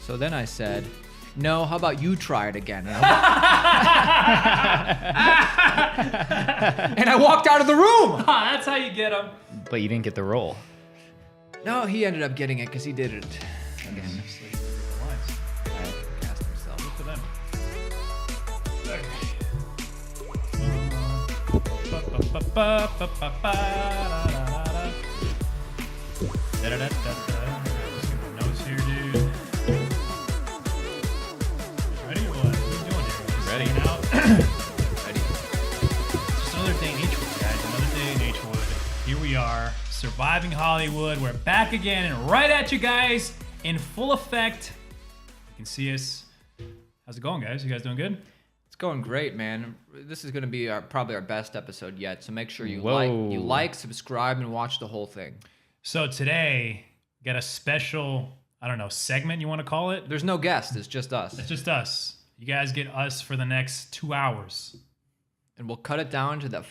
So then I said, no, how about you try it again? And I walked out of the room. That's how you get them. But you didn't get the role. No, he ended up getting it because he did it again. Cast himself. Look for them. Notes here, dude. Ready or what? What are you doing here? Just Ready. hanging out? Ready? Just another day in H-Wood, guys. Another day in H-Wood. Here we are, surviving Hollywood. We're back again and right at you guys in full effect. You can see us. How's it going, guys? You guys doing good? It's going great, man. This is going to be probably our best episode yet. So make sure you Whoa. like, subscribe, and watch the whole thing. So today, we got a special, I don't know, segment you want to call it? There's no guest. It's just us. It's just us. You guys get us for the next 2 hours. And we'll cut it down to the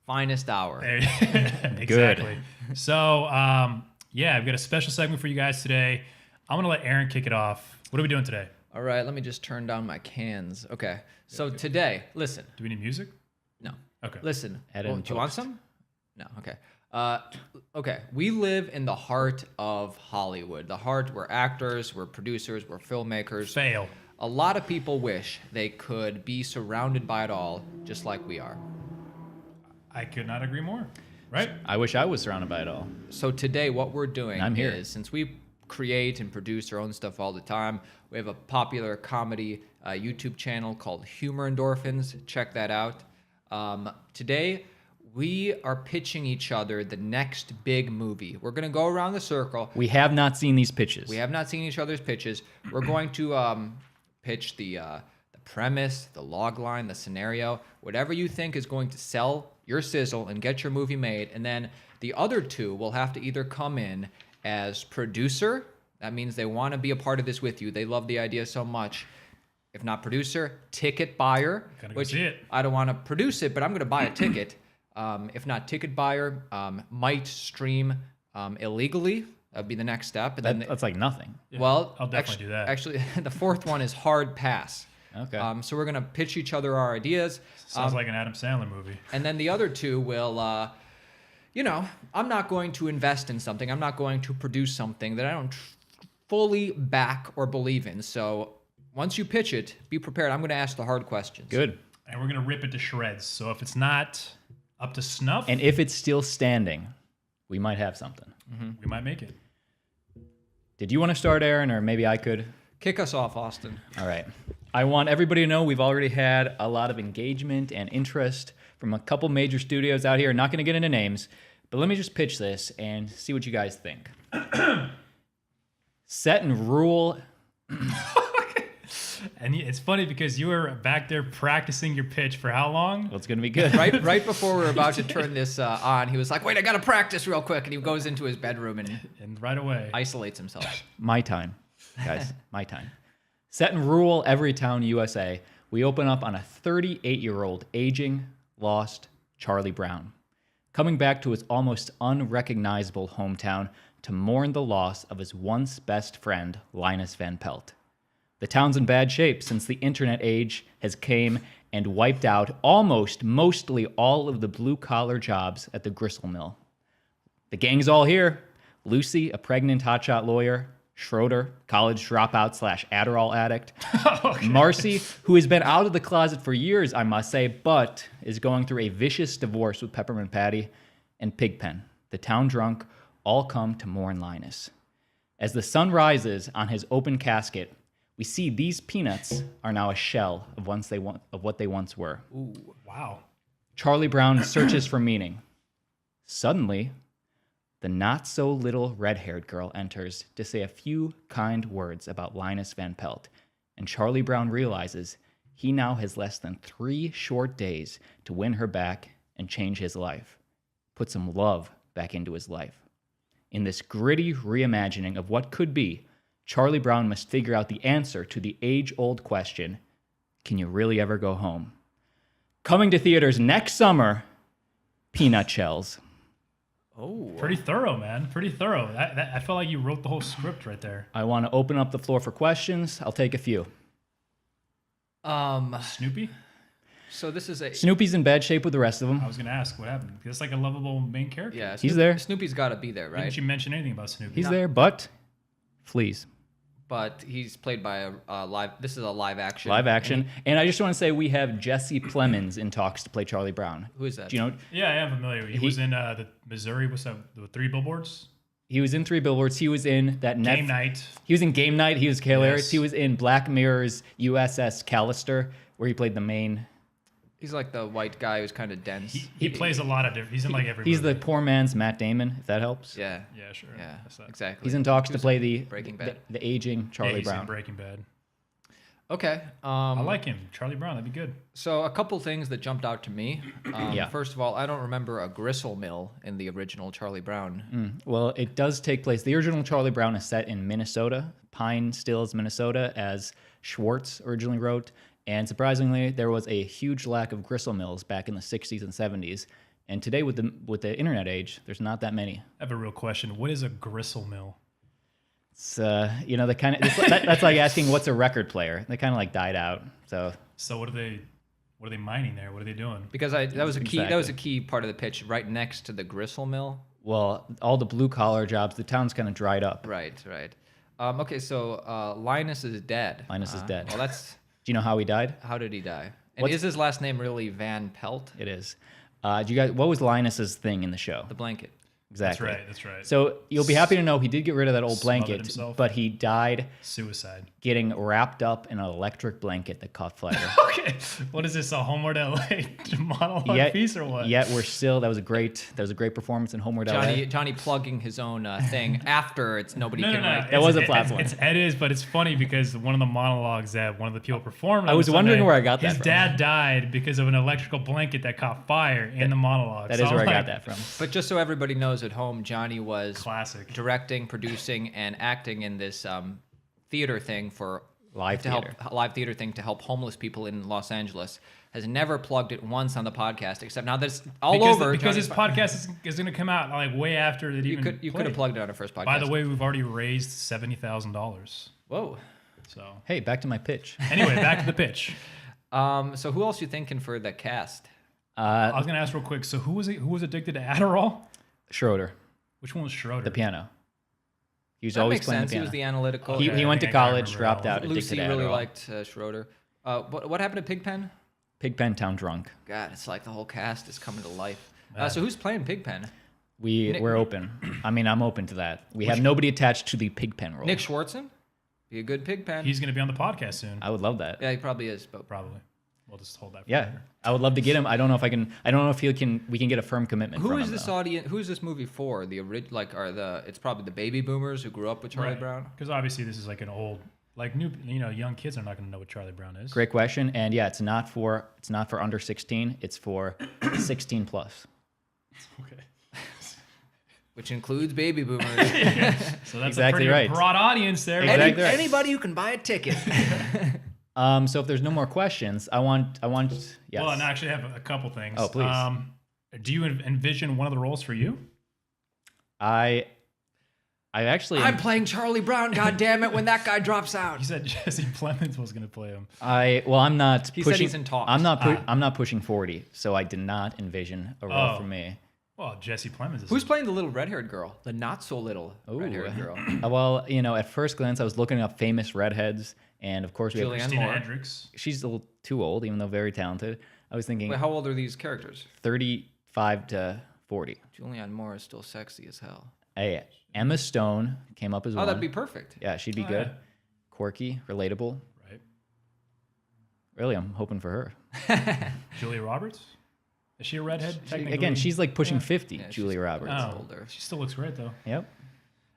finest hour. Exactly. So, yeah, I've got a special segment for you guys today. I'm going to let Aaron kick it off. What are we doing today? All right, let me just turn down my cans. Okay. So today, listen. Do we need music? No. Okay. Listen. Add it in Do you want post. some? No. Okay. Okay. We live in the heart of Hollywood. The heart. We're actors. We're producers. We're filmmakers. Fail. A lot of people wish they could be surrounded by it all, just like we are. I could not agree more. Right? I wish I was surrounded by it all. So today, what we're doing I'm here. is, since we create and produce our own stuff all the time, we have a popular comedy YouTube channel called Humor Endorphins. Check that out. Today, we are pitching each other the next big movie. We're going to go around the circle. We have not seen these pitches. We have not seen each other's pitches. We're going to pitch the premise, the log line, the scenario, whatever you think is going to sell your sizzle and get your movie made. And then the other two will have to either come in as producer. That means they want to be a part of this with you. They love the idea so much. If not producer, ticket buyer. Gotta go Which see it. I don't want to produce it, but I'm going to buy a ticket. If not ticket buyer, might stream illegally. That'd be the next step. And then That's like nothing. well, I'll definitely do that. Actually, the fourth one is hard pass. Okay. So we're gonna pitch each other our ideas, Sounds like an Adam Sandler movie. and then the other two will, I'm not going to invest in something. I'm not going to produce something that I don't fully back or believe in. So once you pitch it, be prepared. I'm gonna ask the hard questions. Good. And we're going to rip it to shreds. So if it's not up to snuff, And if it's still standing, we might have something. we might make it. Did you want to start, Aaron, or maybe I could? Kick us off, Austin. All right. I want everybody to know we've already had a lot of engagement and interest from a couple major studios out here. Not going to get into names, but let me just pitch this and see what you guys think. Set and rule. And it's funny because you were back there practicing your pitch for how long? Well, it's going to be good. Right before we were about to turn this on, he was like, "Wait, I gotta practice real quick," and he goes into his bedroom and And right away. isolates himself. My time, guys. My time. Set in rural Everytown, USA, we open up on a 38-year-old aging, lost Charlie Brown, coming back to his almost unrecognizable hometown to mourn the loss of his once best friend, Linus Van Pelt. The town's in bad shape since the internet age has came and wiped out mostly all of the blue-collar jobs at the gristle mill. The gang's all here. Lucy, a pregnant hotshot lawyer. Schroeder, college dropout / Adderall addict. Marcy, who has been out of the closet for years, I must say, but is going through a vicious divorce with Peppermint Patty. And Pigpen, the town drunk, all come to mourn Linus. As the sun rises on his open casket, we see these peanuts are now a shell of what they once were. Ooh. Wow. Charlie Brown searches for meaning. Suddenly, the not-so-little red-haired girl enters to say a few kind words about Linus Van Pelt, and Charlie Brown realizes he now has less than 3 short days to win her back and change his life, put some love back into his life. In this gritty reimagining of what could be, Charlie Brown must figure out the answer to the age-old question, can you really ever go home? Coming to theaters next summer, Peanut Shells. Oh. Pretty thorough, man. Pretty thorough. I felt like you wrote the whole script right there. I want to open up the floor for questions. I'll take a few. Snoopy? So this is a... Snoopy's in bad shape with the rest of them. I was going to ask what happened. Because it's like a lovable main character. Yeah, He's there. Snoopy's got to be there, right? Didn't you mention anything about Snoopy? He's there, but flees. But he's played by a live... This is a live action. Live action. And I just want to say we have Jesse Plemons in talks to play Charlie Brown. Who is that? Do you know? Yeah, I am familiar. He was in the Missouri, what's that, the 3 Billboards? He was in 3 Billboards. He was in that Game Night. He was in Game Night. He was hilarious. Yes. He was in Black Mirror's USS Callister, where he played the main. He's like the white guy who's kind of dense. He plays a lot of different... He's in like every He's movie. the poor man's Matt Damon, if that helps. Yeah. Yeah, sure. Yeah, That's that. exactly. He's in talks He to was play in Breaking Bad. the aging Charlie Yeah, he's in Brown. Breaking Bad. Okay. I like him. Charlie Brown, that'd be good. So a couple things that jumped out to me. Yeah. First of all, I don't remember a gristle mill in the original Charlie Brown. Well, it does take place. The original Charlie Brown is set in Minnesota, Pine Stills, Minnesota, as Schwartz originally wrote. And surprisingly, there was a huge lack of gristle mills back in the 60s and 70s. And today, with the internet age, there's not that many. I have a real question. What is a gristle mill? It's the kind of that's like asking what's a record player. They kind of like died out. So So what are they mining there? What are they doing? Because that was a key. That Exactly. was a key part of the pitch, right next to the gristle mill. well, all the blue collar jobs, the town's kind of dried up. Right. Okay, so Linus is dead. Linus is dead. Well, that's... Do you know how he died? How did he die? And What's- is his last name really Van Pelt? It is. Do you guys? What was Linus's thing in the show? The blanket. Exactly. That's right. So you'll be happy to know he did get rid of that old Smothered blanket, himself. but he died Suicide. getting wrapped up in an electric blanket that caught fire. Okay. What is this, a Homeward LA monologue Yet- piece or what? Yet we're still. That was a great performance in Homeward LA. Johnny plugging his own thing after it's nobody No. can like... That was a platform. It is, but it's funny because one of the monologues that one of the people performed. I was on wondering Sunday, where I got that his from. dad died because of an electrical blanket that caught fire in the monologue. That So is I'm where I got like, that from. But just so everybody knows at home, Johnny was Classic. directing, producing, and acting in this theater thing for Live theater. live theater thing to help homeless people in Los Angeles. Has never plugged it once on the podcast, except now that it's all over. Because Johnny's his podcast is going to come out like way after it you even. could have played. plugged it on our first podcast. By the way, we've already raised $70,000. Whoa. So Hey, back to my pitch. anyway, back to the pitch. So who else you thinking for the cast? I was going to ask real quick. So who was addicted to Adderall? Schroeder, Which one was Schroeder? the piano. He was That always makes playing sense. the He piano. was the analytical. He Okay, went to I think I college, remember dropped that out, one. addicted Lucy to really Adderall. liked Schroeder. What happened to Pigpen? Pigpen Town Drunk. God, it's like the whole cast is coming to life. So who's playing Pigpen? We're open. I mean, I'm open to that. We have nobody attached to the Pigpen role. Nick Schwartzen? Be a good Pigpen. He's going to be on the podcast soon. I would love that. Yeah, he probably is. But Probably. We'll just hold that. For Yeah, later. I would love to get him. I don't know if I can. I don't know if we can get a firm commitment. who from is him, this though. audience? Who is this movie for? It's probably the baby boomers who grew up with Charlie Brown. Because obviously this is like an old, like new, young kids are not going to know what Charlie Brown is. Great question. And yeah, it's not for under 16. It's for 16 plus. Okay. Which includes baby boomers. So that's Exactly a pretty right. broad audience there. Exactly right. Anybody who can buy a ticket. So if there's no more questions, I want. Yes. Well, and I actually have a couple things. Oh, please. Do you envision one of the roles for you? I actually. I'm playing Charlie Brown. God damn it! When that guy drops out. You said Jesse Plemons was going to play him. I'm not. He said pushing, he's in talks. I'm not pushing 40, so I did not envision a role Oh. for me. Well, Jesse Plemons is. Who's playing the little red-haired girl? The not so little Ooh. red-haired girl. Well, at first glance, I was looking up famous redheads, and of course we have Julianne Christina Moore. Hendricks? she's a little too old, even though very talented. I was thinking Wait, how old are these characters? 35 to 40. Julianne Moore is still sexy as hell. Hey, Emma Stone came up as Oh, one. that'd be perfect. Yeah, she'd be Oh, good. yeah. Quirky, relatable. Right. Really, I'm hoping for her. Julia Roberts? Is she a redhead? technically? Again, she's like pushing 50, Yeah, she's- Julia Roberts. Oh, older. she still looks great though. Yep.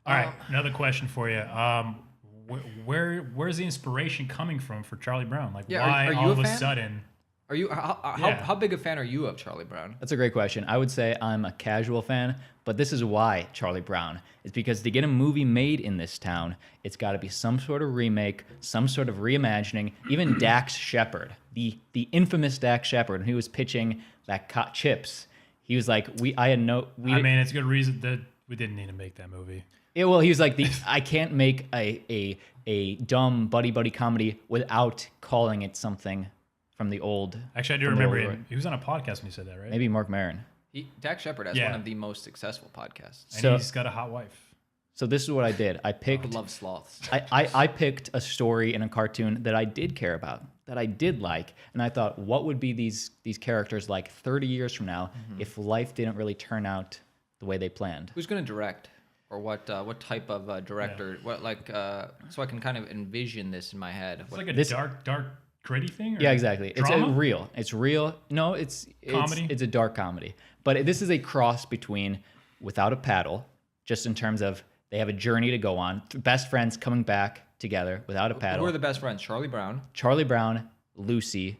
All right, another question for you. Where's the inspiration coming from for Charlie Brown? Like, Yeah, why are you all a of a fan? sudden? Are you how big a fan are you of Charlie Brown? That's a great question. I would say I'm a casual fan, but this is why Charlie Brown. It's because to get a movie made in this town, it's got to be some sort of remake, some sort of reimagining. Even Dax Shepard, the infamous Dax Shepard, when he was pitching that Chips, He was like, I had no. I mean, it's a good reason that we didn't need to make that movie. Yeah, well, he was like, I can't make a dumb buddy comedy without calling it something from the old. Actually, I do remember he was on a podcast when he said that, right? Maybe Mark Maron. Dak Shepard has one of the most successful podcasts. And he's got a hot wife. So this is what I did. I picked. I love sloths. I picked a story in a cartoon that I did care about, that I did like, and I thought, what would be these characters like 30 years from now if life didn't really turn out the way they planned? Who's going to direct, or what type of director? Yeah. What so I can kind of envision this in my head. It's like a dark, gritty thing. Or yeah, exactly. drama? It's real. No, it's comedy. It's a dark comedy, but this is a cross between Without a Paddle, just in terms of they have a journey to go on. Best friends coming back together without a paddle. Who are the best friends? Charlie Brown, Lucy,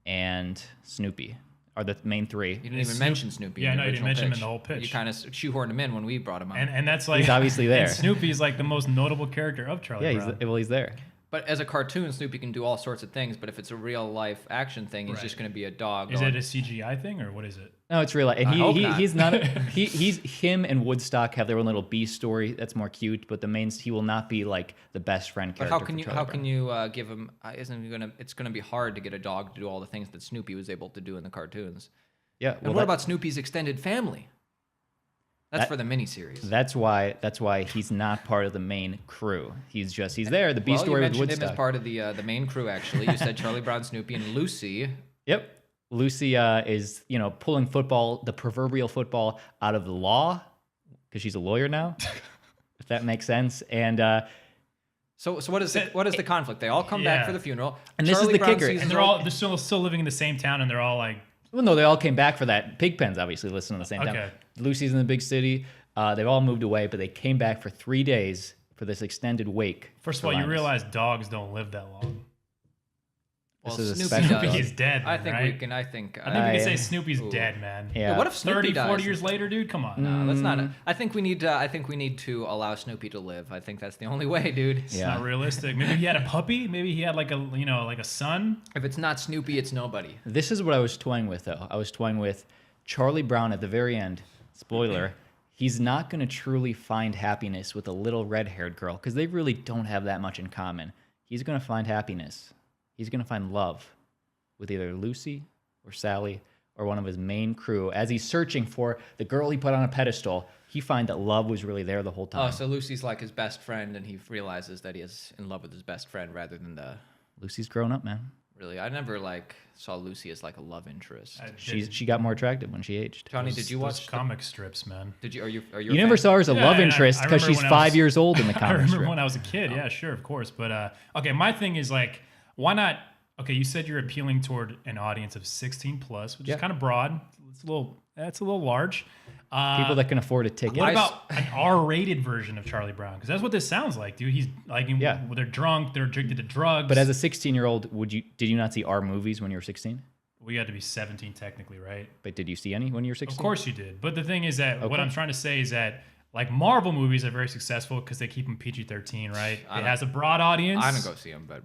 and Snoopy are the main three. You didn't even mention Snoopy. Yeah, in the no, you didn't original mention him pitch. in the whole pitch. You kind of shoehorned him in when we brought him on. And that's like He's obviously there. And Snoopy's like the most notable character of Charlie Brown. He's there. But as a cartoon, Snoopy can do all sorts of things. But if it's a real life action thing, he's just going to be a dog. Is it a CGI thing or what is it? No, it's real. And he's not. He's him and Woodstock have their own little B story that's more cute. But he will not be like the best friend character. But how can you give him? It's gonna be hard to get a dog to do all the things that Snoopy was able to do in the cartoons. Yeah. And what about Snoopy's extended family? That's for the miniseries. That's why he's not part of the main crew. He's there. The B story with Woodstock. You mentioned him as part of the main crew. Actually, you said Charlie Brown, Snoopy, and Lucy. Yep. Lucy is pulling the proverbial football out of the law because she's a lawyer now, if that makes sense. And so what is the conflict? They all come back for the funeral, and this is the kicker. And they're still living in the same town, and they're all like. Well, no, they all came back for that. Pigpen's obviously listed in the same town. Lucy's in the big city. They've all moved away, but they came back for 3 days for this extended wake. First of all, you realize dogs don't live that long. Well, Snoopy is dead. Man, I think right? we can. I think we can say Snoopy's dead, man. Yeah. What if Snoopy 40 years later, dude? Come on. No, that's not. I think we need to allow Snoopy to live. I think that's the only way, dude. It's not realistic. Maybe he had a puppy. Maybe he had like a son. If it's not Snoopy, it's nobody. This is what I was toying with, though. I was toying with Charlie Brown at the very end. Spoiler. He's not going to truly find happiness with a little red-haired girl because they really don't have that much in common. He's going to find happiness. He's going to find love with either Lucy or Sally or one of his main crew. As he's searching for the girl he put on a pedestal, he finds that love was really there the whole time. Oh, so Lucy's like his best friend, and he realizes that he is in love with his best friend rather than the... Lucy's grown up, man. Really? I never saw Lucy as like a love interest. She got more attractive when she aged. Johnny, did you watch comic strips, man? Did you? Are you? You never saw her as a love interest because she's 5 years old in the comic I remember strip. when I was a kid. Yeah, sure, of course. But okay, my thing is like, why not? Okay, you said you're appealing toward an audience of 16 plus, which is kind of broad. That's a little large. People that can afford a ticket. What about an R-rated version of Charlie Brown? Because that's what this sounds like, dude. He's like, they're drunk, they're addicted to drugs. But as a 16-year-old, did you not see R movies when you were 16? We had to be 17 technically, right? But did you see any when you were 16? Of course you did. But the thing is that what I'm trying to say is that like Marvel movies are very successful because they keep them PG-13, right? It has a broad audience. I don't go see them, but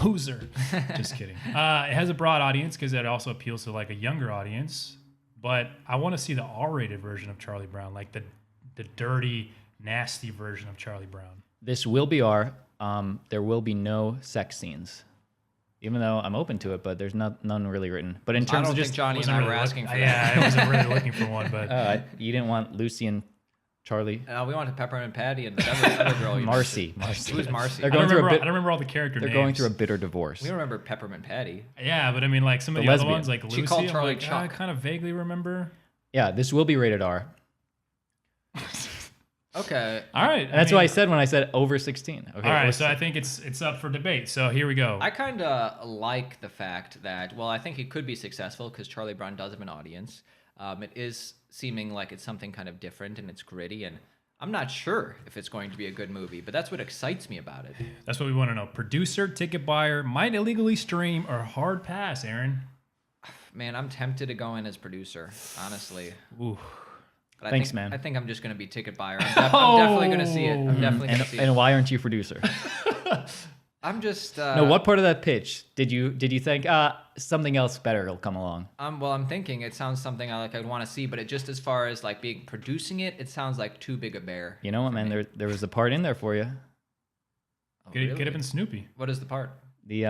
loser. Just kidding. It has a broad audience because it also appeals to like a younger audience. But I want to see the R-rated version of Charlie Brown, like the dirty, nasty version of Charlie Brown. This will be R. There will be no sex scenes, even though I'm open to it. But there's none really written. But in terms of just Johnny and I were asking for that. Yeah, I wasn't really looking for one. But you didn't want Lucy and Charlie. We wanted Peppermint Patty and the other girl. Marcy. Who's Marcy? I don't remember all the character names. They're going through a bitter divorce. We remember Peppermint Patty. Yeah, but I mean, like some of the other ones, like Lucy. She called Charlie Chuck. I kind of vaguely remember. Yeah, this will be rated R. Okay. All right. That's what I said when I said over 16. Okay. All right. So I think it's up for debate. So here we go. I kind of like the fact that, I think it could be successful because Charlie Brown does have an audience. It is seeming like it's something kind of different and it's gritty, and I'm not sure if it's going to be a good movie, but that's what excites me about it. That's what we want to know. Producer, ticket buyer, might illegally stream, or hard pass, Aaron? Man, I'm tempted to go in as producer, honestly. Ooh. But Thanks, man. I think I'm just going to be ticket buyer. I'm definitely going to see it. I'm definitely going to see it. And why aren't you producer? I'm just. No, what part of that pitch did you think something else better will come along? Well, I'm thinking it sounds something I'd want to see, but it just as far as like producing it, it sounds like too big a bear. You know what, man? There was a part in there for you. Oh, Get up in Snoopy. What is the part? The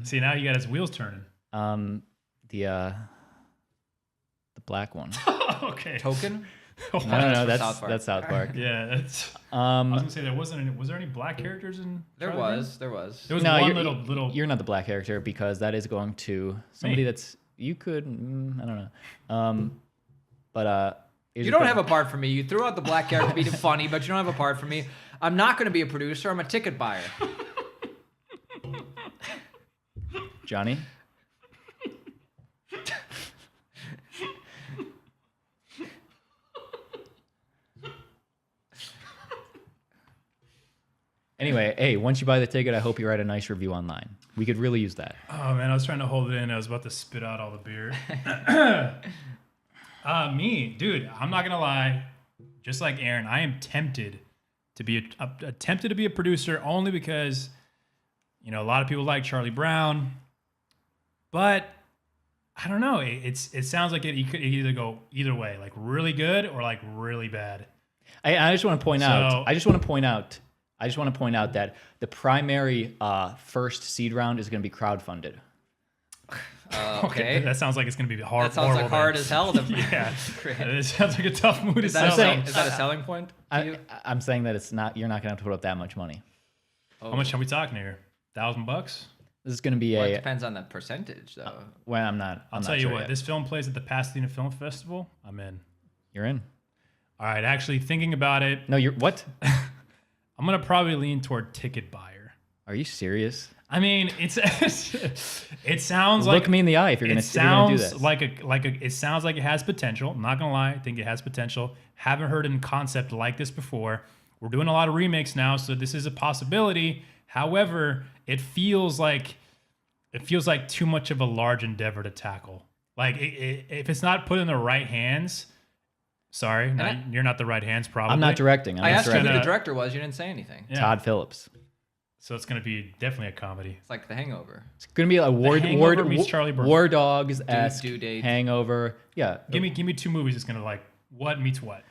See, now you got his wheels turning. The black one. Okay. Token? No, That's South Park. that's South Park. Yeah, that's. I was gonna say there wasn't any. Was there any black characters in? There Charlie Brown? was. There was No, one you're, little. You're not the black character because that is going to somebody Me. that's you could I don't know. But You don't have a part for me. You threw out the black character being funny, but you don't have a part for me. I'm not going to be a producer. I'm a ticket buyer. Johnny. Anyway, hey, once you buy the ticket, I hope you write a nice review online. We could really use that. Oh man, I was trying to hold it in. I was about to spit out all the beer. Me, dude. I'm not gonna lie. Just like Aaron, I am tempted to be a producer only because, you know, a lot of people like Charlie Brown, but I don't know. It sounds like it could either go either way, like really good or like really bad. I just want to point out. I just want to point out that the primary first seed round is going to be crowdfunded. Okay. That sounds like it's going to be hard. That sounds like hard as hell. Yeah. It sounds like a tough move to Is that, sell. is that a selling point to you? I'm saying that it's not. You're not going to have to put up that much money. How much are we talking here? $1,000? This is going to be Well, a. it depends on the percentage, though. Well, I'm not. I'll tell you what. This film plays at the Pasadena Film Festival. I'm in. You're in. All right. Actually, thinking about it, No, you're what? I'm gonna probably lean toward ticket buyer. Are you serious? I mean, it sounds like Look me in the eye if you're going to do this. It sounds like it has potential. I'm not gonna lie, I think it has potential. Haven't heard a concept like this before. We're doing a lot of remakes now, so this is a possibility. However, it feels like too much of a large endeavor to tackle. Like if it's not put in the right hands. Sorry, you're not the right hands. Probably. I'm not directing. I asked you who directing. the director was. You didn't say anything. Yeah. Todd Phillips. So it's gonna be definitely a comedy. It's like The Hangover. It's going to be a Hangover meets Charlie Brown. War Dogs esque Due Date. Hangover. Yeah. Give me two movies. It's gonna like what meets what.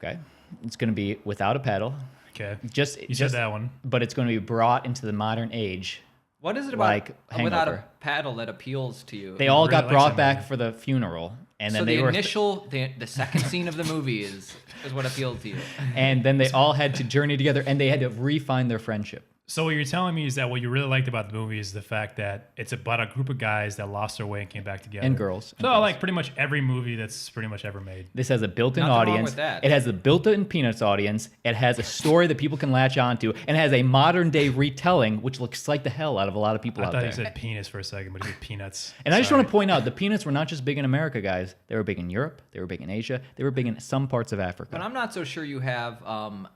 Okay. It's going to be Without a Paddle. Okay. You said that one. But it's going to be brought into the modern age. What is it about Like Without a Hangover. Paddle that appeals to you? They all really got like brought that back movie. for the funeral, and so then the they were, initial, the second scene of the movie is what appealed to you. and then they all had to journey together, and they had to refine their friendship. So what you're telling me is that what you really liked about the movie is the fact that it's about a group of guys that lost their way and came back together. And girls. And So girls. like pretty much every movie that's pretty much ever made. This has a built-in Nothing wrong audience. with that. It has a built-in Peanuts audience. It has a story that people can latch onto, and it has a modern-day retelling, which looks like the hell out of a lot of people I out thought there. you said penis for a second, but you said peanuts. And I just Sorry. want to point out, the Peanuts were not just big in America, guys. They were big in Europe. They were big in Asia. They were big in some parts of Africa. But I'm not so sure you have,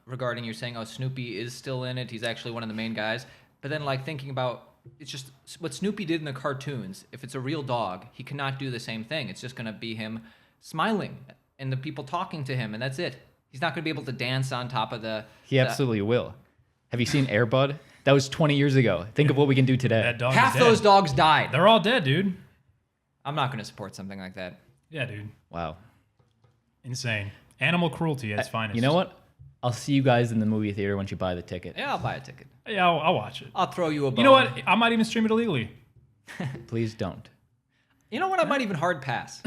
regarding you're saying, oh, Snoopy is still in it. He's actually one of the main guys. But then, like, thinking about, it's just what Snoopy did in the cartoons. If it's a real dog, he cannot do the same thing. It's just going to be him smiling and the people talking to him, and that's it. He's not going to be able to dance on top of the... He absolutely will. Have you seen Air Bud? That was 20 years ago. Think of what we can do today. That dog Half is dead. those dogs died. They're all dead, dude. I'm not going to support something like that. Yeah, dude. Wow. Insane. Animal cruelty at its finest. You know what? I'll see you guys in the movie theater once you buy the ticket. Yeah, I'll buy a ticket. Yeah, I'll watch it. I'll throw you a bone. You know what? I might even stream it illegally. Please don't. You know what? I might even hard pass.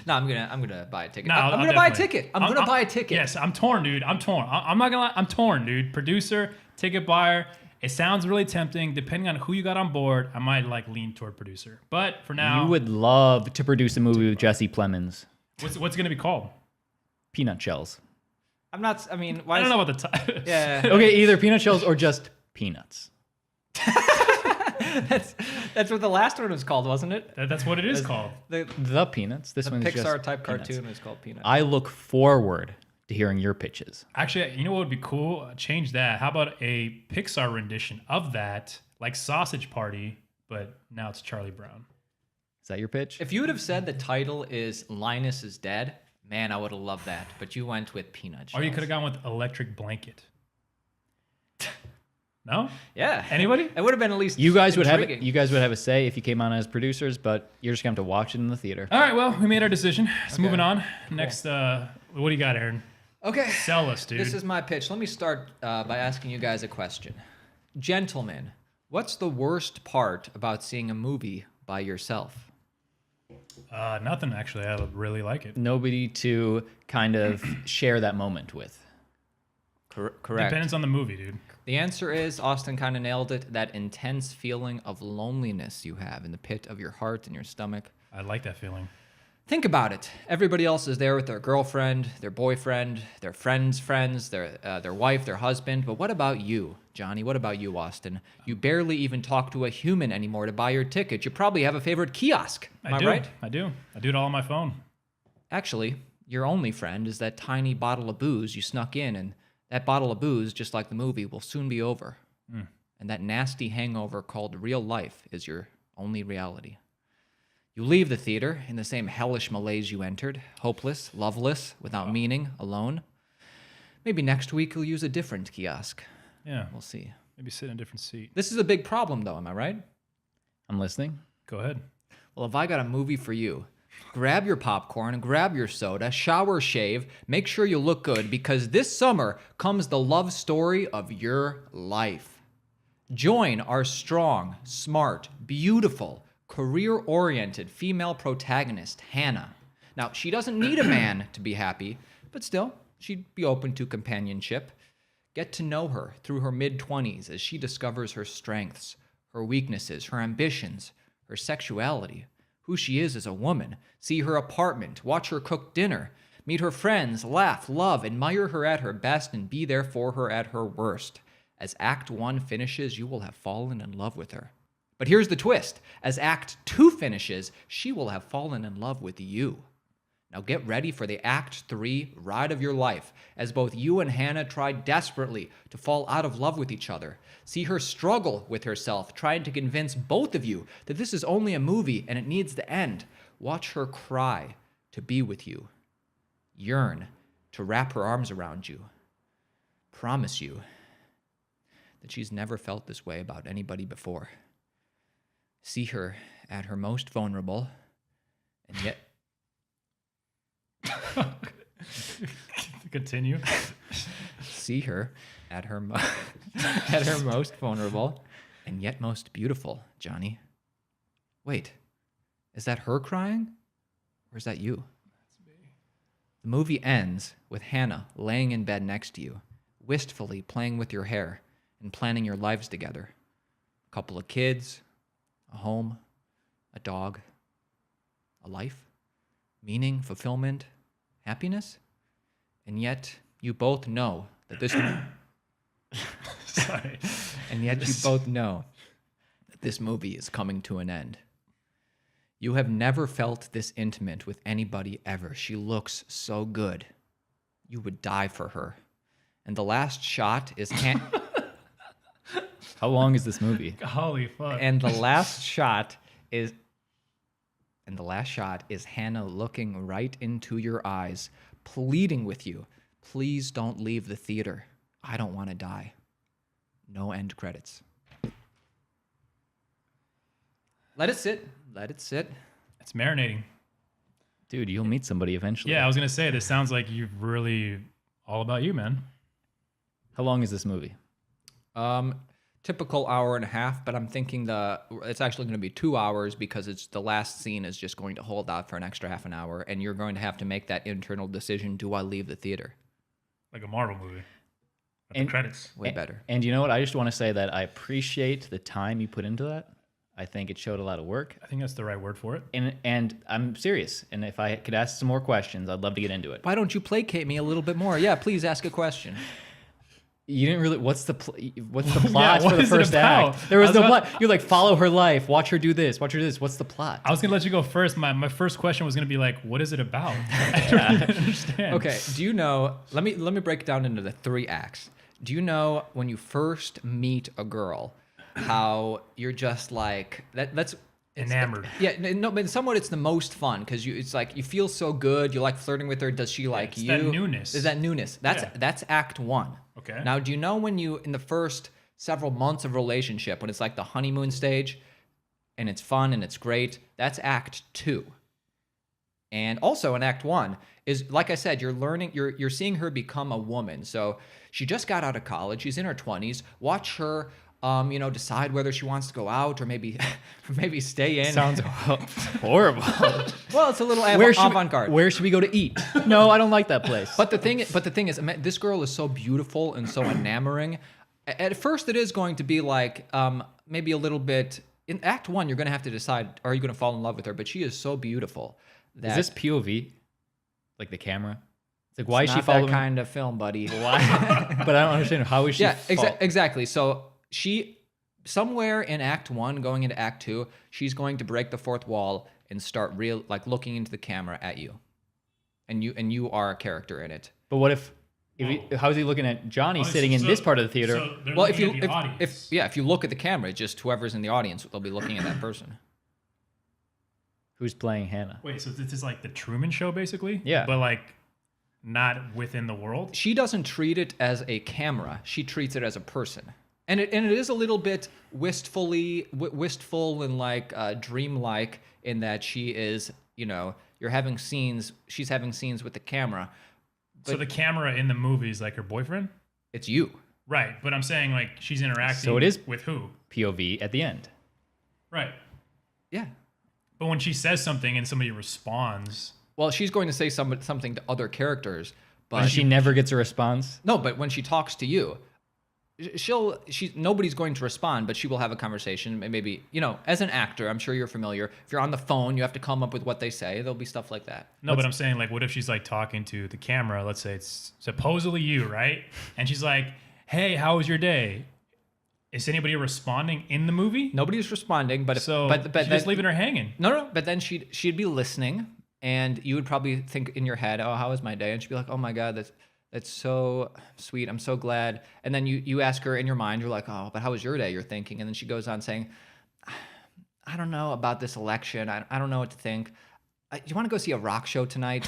No, I'm gonna buy a ticket. No, I'm I'll gonna buy a definitely- ticket. I'm gonna buy a ticket. Yes, I'm torn, dude. I'm torn. I'm not gonna lie. I'm torn, dude. Producer, ticket buyer. It sounds really tempting. Depending on who you got on board, I might like lean toward producer. But for now, You would love to produce a movie with Jesse Plemons. what's it gonna be called? Peanut Shells. I'm not. I mean, why? I don't know about the title. Yeah, Okay, either Peanut Shells or just Peanuts. that's what the last one was called, wasn't it? That's what it is called. The Peanuts. This The one's just Pixar type Peanuts. cartoon is called Peanuts. I look forward to hearing your pitches. Actually, you know what would be cool? Change that. How about a Pixar rendition of that, like Sausage Party, but now it's Charlie Brown. Is that your pitch? If you would have said the title is Linus is Dead, man, I would have loved that. But you went with Peanut Or you Shells. could have gone with Electric Blanket. No? Yeah. Anybody? It would have been at least You guys would intriguing. have a say if you came on as producers, but you're just going to have to watch it in the theater. All right, well, we made our decision. So moving on. Next, what do you got, Aaron? Okay. Sell us, dude. This is my pitch. Let me start by asking you guys a question. Gentlemen, what's the worst part about seeing a movie by yourself? Nothing, actually. I really like it. Nobody to kind of share that moment with. Correct. Depends on the movie, dude. The answer is, Austin kind of nailed it, that intense feeling of loneliness you have in the pit of your heart and your stomach. I like that feeling. Think about it. Everybody else is there with their girlfriend, their boyfriend, their friends, their wife, their husband. But what about you, Johnny? What about you, Austin? You barely even talk to a human anymore to buy your ticket. You probably have a favorite kiosk. Am I right? I do. I do it all on my phone. Actually, your only friend is that tiny bottle of booze you snuck in, and that bottle of booze, just like the movie, will soon be over. And that nasty hangover called real life is your only reality. You leave the theater in the same hellish malaise you entered, hopeless, loveless, without meaning, alone. Maybe next week you'll use a different kiosk. Yeah. We'll see. Maybe sit in a different seat. This is a big problem, though, am I right? I'm listening. Go ahead. Well, if I got a movie for you, grab your popcorn, grab your soda, shower, shave, make sure you look good, because this summer comes the love story of your life. Join our strong, smart, beautiful, career-oriented female protagonist, Hannah. Now, she doesn't need a man to be happy, but still, she'd be open to companionship. Get to know her through her mid-20s as she discovers her strengths, her weaknesses, her ambitions, her sexuality, who she is as a woman. See her apartment, watch her cook dinner, meet her friends, laugh, love, admire her at her best, and be there for her at her worst. As Act 1 finishes, you will have fallen in love with her. But here's the twist. As Act 2 finishes, she will have fallen in love with you. Now get ready for the Act 3 ride of your life, as both you and Hannah try desperately to fall out of love with each other. See her struggle with herself, trying to convince both of you that this is only a movie and it needs to end. Watch her cry to be with you. Yearn to wrap her arms around you. Promise you that she's never felt this way about anybody before. See her at her most vulnerable, and yet... Continue. See her at her at her most vulnerable, and yet most beautiful, Johnny. Wait, is that her crying, or is that you? That's me. The movie ends with Hannah laying in bed next to you, wistfully playing with your hair and planning your lives together. A couple of kids, a home, a dog, a life, meaning, fulfillment, happiness. And yet you both know that this Sorry. and yet you both know that this movie is coming to an end. You have never felt this intimate with anybody ever. She looks so good. You would die for her. And the last shot is How long is this movie? Holy fuck. And the last shot is Hannah looking right into your eyes, pleading with you. Please don't leave the theater. I don't want to die. No end credits. Let it sit. Let it sit. It's marinating. Dude, you'll meet somebody eventually. Yeah, I was going to say, this sounds like you've really all about you, man. How long is this movie? Typical hour and a half, but I'm thinking it's actually going to be 2 hours because it's the last scene is just going to hold out for an extra half an hour, and you're going to have to make that internal decision: do I leave the theater? Like a Marvel movie. At And- the credits. Way better. And you know what? I just want to say that I appreciate the time you put into that. I think it showed a lot of work. I think that's the right word for it. And I'm serious. And if I could ask some more questions, I'd love to get into it. Why don't you placate me a little bit more? Yeah, please ask a question. You didn't really. What's the plot Yeah, for what the is it first about? act? There was I was no about- plot. You're like, follow her life, watch her do this, watch her do this. What's the plot? I was going to let you go first. My first question was going to be like, what is it about? I don't even understand. Okay, do you know? Let me break it down into the 3 acts. Do you know when you first meet a girl, how you're just like that's Enamored. Yeah, no, but somewhat it's the most fun because it's like you feel so good. You like flirting with her. Does she like it's you? that newness. There's that newness. That's Act 1. Okay. Now, do you know when you in the first several months of relationship, when it's like the honeymoon stage and it's fun and it's great, that's act 2. And also in act 1 is, like I said, you're seeing her become a woman. So she just got out of college. She's in her 20s. Watch her, decide whether she wants to go out or maybe stay in. Sounds horrible. Well, it's a little avant-garde. Where should we go to eat? No, I don't like that place. But the thing is, this girl is so beautiful and so enamoring. At first, it is going to be like maybe a little bit. In act 1, you're going to have to decide: are you going to fall in love with her? But she is so beautiful. Is this POV? Like the camera? It's like, why is she not following? that kind of film, buddy? Why? But I don't understand. How is she? Yeah, exactly. So she, somewhere in act 1, going into act 2, she's going to break the fourth wall and start looking into the camera at you, and you are a character in it. But what if how is he looking at Johnny sitting in this part of the theater? So Well, if you look at the camera, just whoever's in the audience, they'll be looking at that person. Who's playing Hannah? Wait, so this is like the Truman Show, basically? Yeah. But like not within the world? She doesn't treat it as a camera. She treats it as a person. And it is a little bit wistful and like dreamlike in that she is, she's having scenes with the camera. So the camera in the movie is like her boyfriend? It's you. Right, but I'm saying like she's interacting So it is with who? POV at the end. Right. Yeah. But when she says something and somebody responds... Well, she's going to say something to other characters, but And she never gets a response? no, but when she talks to you, nobody's going to respond, but she will have a conversation. Maybe, as an actor, I'm sure you're familiar. If you're on the phone, you have to come up with what they say. There'll be stuff like that. No, but I'm saying, like, what if she's like talking to the camera? Let's say it's supposedly you, right? And she's like, "Hey, how was your day?" Is anybody responding in the movie? Nobody's responding, but She's but just leaving her hanging. No, but then she'd be listening, and you would probably think in your head, "Oh, how was my day?" And she'd be like, "Oh my God, that's so sweet. I'm so glad." And then you ask her in your mind, you're like, "Oh, but how was your day?" You're thinking, and then she goes on saying, "I don't know about this election. I don't know what to think. You want to go see a rock show tonight?"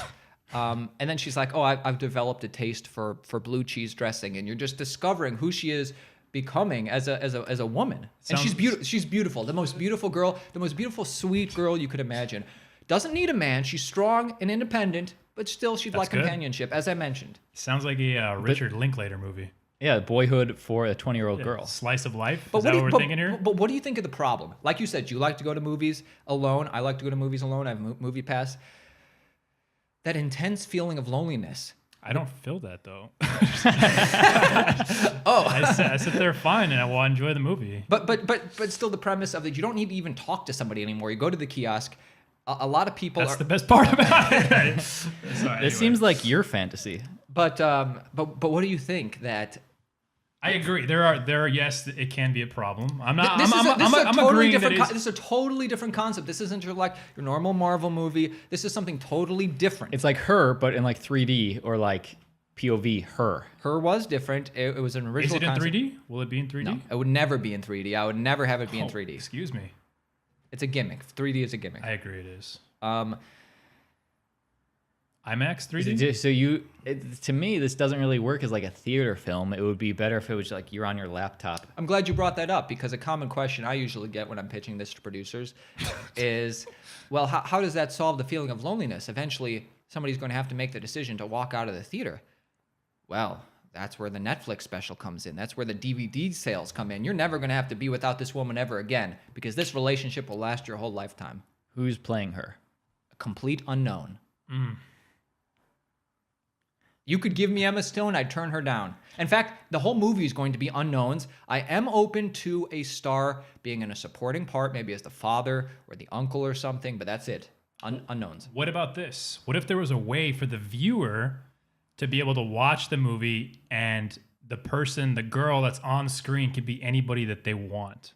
And then she's like, "Oh, I've developed a taste for blue cheese dressing," and you're just discovering who she is becoming as a woman. And she's beautiful. She's beautiful. The most beautiful girl, the most beautiful, sweet girl you could imagine. Doesn't need a man. She's strong and independent, but still she'd like good. companionship, as I mentioned. Sounds like a Richard Linklater movie. Yeah, Boyhood for a 20-year-old girl. Slice of life. But Is that what we're thinking here? But what do you think of the problem? Like you said, you like to go to movies alone. I like to go to movies alone. I have a movie pass. That intense feeling of loneliness. I don't feel that though. Oh, I sit there fine and I will enjoy the movie. But still, the premise of that you don't need to even talk to somebody anymore. You go to the kiosk. A lot of people. That's the best part about it. This seems like your fantasy. But what do you think that? I agree. There are yes, it can be a problem. I'm not. This I'm agreeing that this is a totally different concept. This isn't your normal Marvel movie. This is something totally different. It's like Her, but in like 3D or like POV Her. Her was different. It was an original. Is it in concept. 3D? Will it be in 3D? No, it would never be in 3D. I would never have it be in 3D. Excuse me. It's a gimmick. 3D is a gimmick. I agree. It is. IMAX 3D. So to me, this doesn't really work as like a theater film. It would be better if it was like you're on your laptop. I'm glad you brought that up because a common question I usually get when I'm pitching this to producers is, well, how does that solve the feeling of loneliness? Eventually, somebody's going to have to make the decision to walk out of the theater. Well, that's where the Netflix special comes in. That's where the DVD sales come in. You're never going to have to be without this woman ever again because this relationship will last your whole lifetime. Who's playing her? A complete unknown. You could give me Emma Stone, I'd turn her down. In fact, the whole movie is going to be unknowns. I am open to a star being in a supporting part, maybe as the father or the uncle or something, but that's it. Unknowns. What about this? What if there was a way for the viewer to be able to watch the movie and the girl that's on screen could be anybody that they want?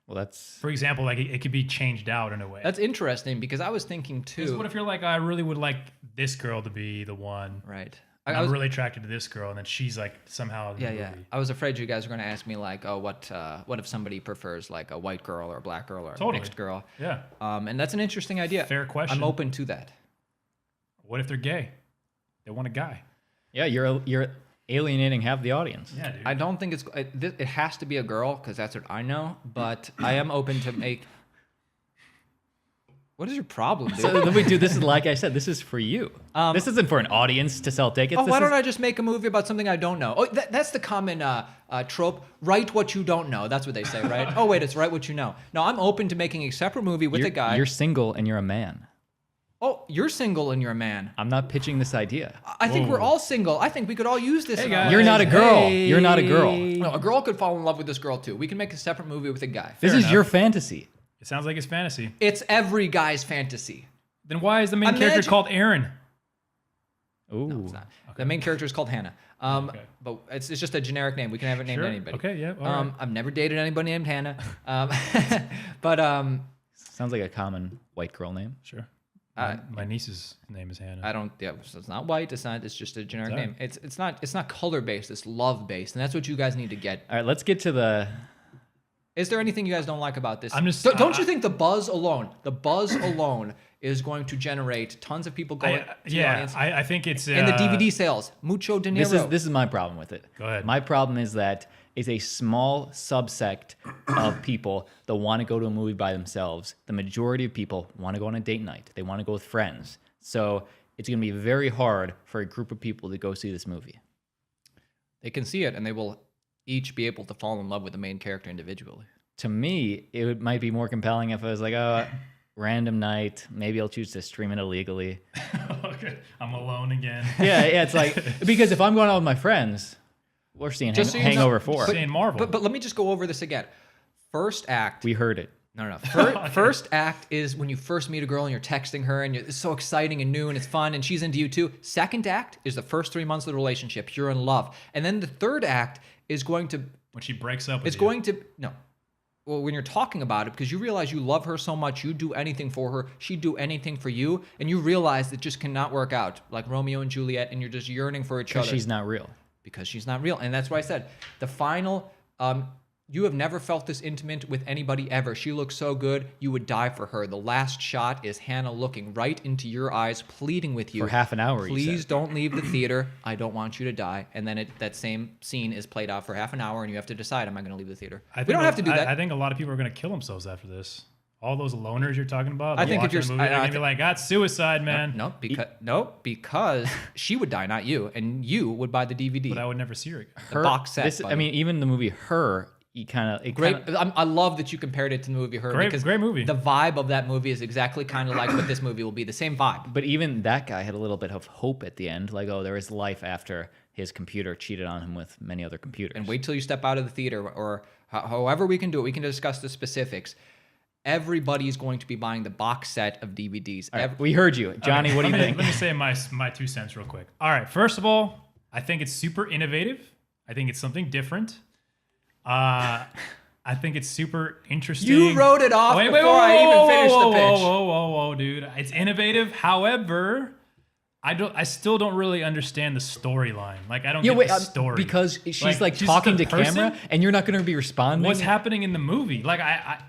Well, that's... For example, like it could be changed out in a way. That's interesting because I was thinking too. What if you're like, I really would like this girl to be the one. Right. I'm really attracted to this girl, and then she's like somehow in the movie. I was afraid you guys were going to ask me like, oh, what if somebody prefers like a white girl or a black girl or a mixed girl? Yeah. And that's an interesting idea. Fair question. I'm open to that. What if they're gay? They want a guy. Yeah, you're alienating half the audience. Yeah, dude. I don't think it has to be a girl because that's what I know. But I am open to make. What is your problem, dude? So this is like I said, this is for you. This isn't for an audience to sell tickets. Why don't I just make a movie about something I don't know? Oh, that's the common trope. Write what you don't know. That's what they say, right? Oh, wait, it's write what you know. No, I'm open to making a separate movie with a guy. You're single and you're a man. Oh, you're single and you're a man. I'm not pitching this idea. I think we're all single. I think we could all use this. Hey, guys. You're not a girl. You're not a girl. No, a girl could fall in love with this girl too. We can make a separate movie with a guy. This is your fantasy. It sounds like it's fantasy. It's every guy's fantasy. Then why is the main character called Aaron? Ooh. No, it's not. Okay. The main character is called Hannah. But it's just a generic name. We can have it named anybody. Okay, yeah. All right. I've never dated anybody named Hannah. But Sounds like a common white girl name. Sure. My niece's name is Hannah. I don't. Yeah, so it's not white. It's not. It's just a generic name. It's not color based. It's love based, and that's what you guys need to get. All right, let's get to the. Is there anything you guys don't like about this? I'm just. Don't you think the buzz alone is going to generate tons of people going to the audience? I think it's and the DVD sales, mucho dinero. This is my problem with it. Go ahead. My problem is that it's a small subsect of people that want to go to a movie by themselves. The majority of people want to go on a date night. They want to go with friends. So it's going to be very hard for a group of people to go see this movie. They can see it, and they will each be able to fall in love with the main character individually. To me, might be more compelling if I was like, oh, random night. Maybe I'll choose to stream it illegally. Okay, I'm alone again. Yeah, it's like, because if I'm going out with my friends, we're seeing Hangover 4. Seeing Marvel. But let me just go over this again. First act. We heard it. No. First act is when you first meet a girl and you're texting her and it's so exciting and new and it's fun and she's into you too. Second act is the first 3 months of the relationship. You're in love. And then the third act is going to... When she breaks up with you. going to... No. Well, when you're talking about it, because you realize you love her so much, you'd do anything for her, she'd do anything for you, and you realize it just cannot work out, like Romeo and Juliet, and you're just yearning for each other. Because she's not real. Because she's not real. And that's why I said, the final... you have never felt this intimate with anybody ever. She looks so good, you would die for her. The last shot is Hannah looking right into your eyes, pleading with you. For half an hour, Please don't leave the theater. I don't want you to die. And then that same scene is played out for half an hour, and you have to decide, am I going to leave the theater? We don't have to do that. I think a lot of people are going to kill themselves after this. All those loners you're talking about. I think if you're... they're going to be like, that's suicide, man. Because she would die, not you. And you would buy the DVD. But I would never see her again. The box set. Even the movie Her... I love that you compared it to the movie Her. Great movie. The vibe of that movie is exactly kind of like what this movie will be. The same vibe. But even that guy had a little bit of hope at the end. Like, oh, there is life after his computer cheated on him with many other computers. And wait till you step out of the theater, or however we can do it. We can discuss the specifics. Everybody's going to be buying the box set of DVDs. Right, we heard you. Johnny, what do you think? Let me say my 2 cents real quick. All right. First of all, I think it's super innovative. I think it's something different. I think it's super interesting. You wrote it off before I even finished the pitch. Whoa, dude! It's innovative. However, I still don't really understand the storyline. Like, I don't get the story because she's like talking to camera, and you're not going to be responding. What's happening in the movie? Like, I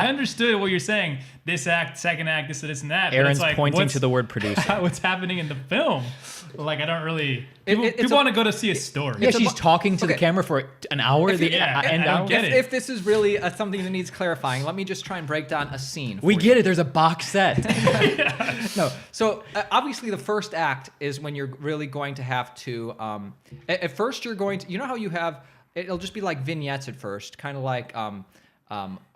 understood what you're saying. This act, second act, this and that. Aaron's pointing to the word producer. What's happening in the film? Like, I don't really... People want to go to see a story. Yeah, she's talking to the camera for an hour. I don't get it. If this is really something that needs clarifying, let me just try and break down a scene. We get it. There's a box set. No. So, obviously, the first act is when you're really going to have to... at first, you're going to... You know how you have... It'll just be like vignettes at first. Kind of like...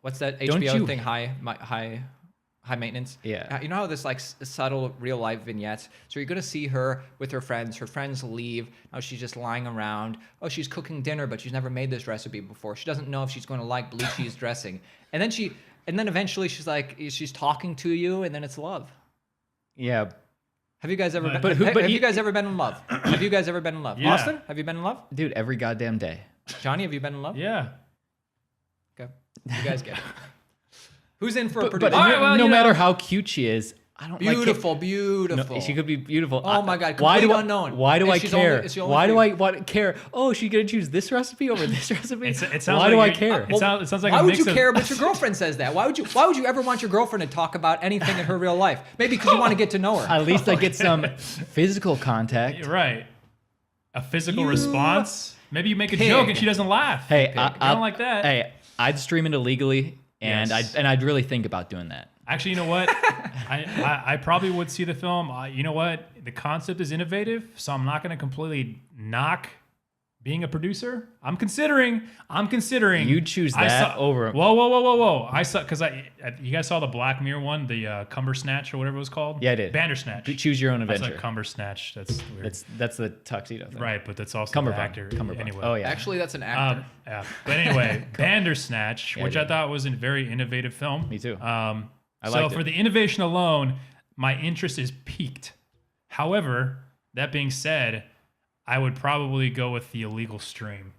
what's that HBO thing? High maintenance. Yeah. You know how this like subtle real life vignettes. So you're gonna see her with her friends. Her friends leave. Now she's just lying around. Oh, she's cooking dinner, but she's never made this recipe before. She doesn't know if she's going to like blue cheese dressing. And then eventually she's talking to you, and then it's love. Yeah. Have you guys ever been? Have you guys ever been in love? Have you guys ever been in love? Yeah. Austin, have you been in love? Dude, every goddamn day. Johnny, have you been in love? Yeah. Okay. You guys get it. Who's in for a producer? But no matter how cute she is, I don't beautiful. No, she could be beautiful. Oh my God, why do unknown. Why do I care? Why do I want care? Oh, she's gonna choose this recipe over this recipe. Why do I care? It sounds like why a mix would you care? But your girlfriend says that. Why would you ever want your girlfriend to talk about anything in her real life? Maybe because you want to get to know her. At least I get some physical contact. Right. A physical response? Maybe you make a joke and she doesn't laugh. Hey, I don't like that. Hey, I'd stream it illegally, and Yes. I'd really think about doing that. Actually, you know what? I probably would see the film. You know what? The concept is innovative, so I'm not going to completely knock being a producer. I'm considering. You'd choose that over. Whoa! I saw because you guys saw the Black Mirror one, the Cumber Snatch or whatever it was called. Yeah, I did. Bandersnatch. Choose your own That's adventure. like Cumber Snatch. That's weird. That's the tuxedo thing. Right, but that's also Cumberbund. the actor. Cumberbund. Anyway. Oh yeah. Actually, that's an actor. Yeah. But anyway, Bandersnatch, Yeah, which I I did. thought was a very innovative film. Me too. So liked for it. the innovation alone, my interest is piqued. However, that being said, I would probably go with the illegal stream.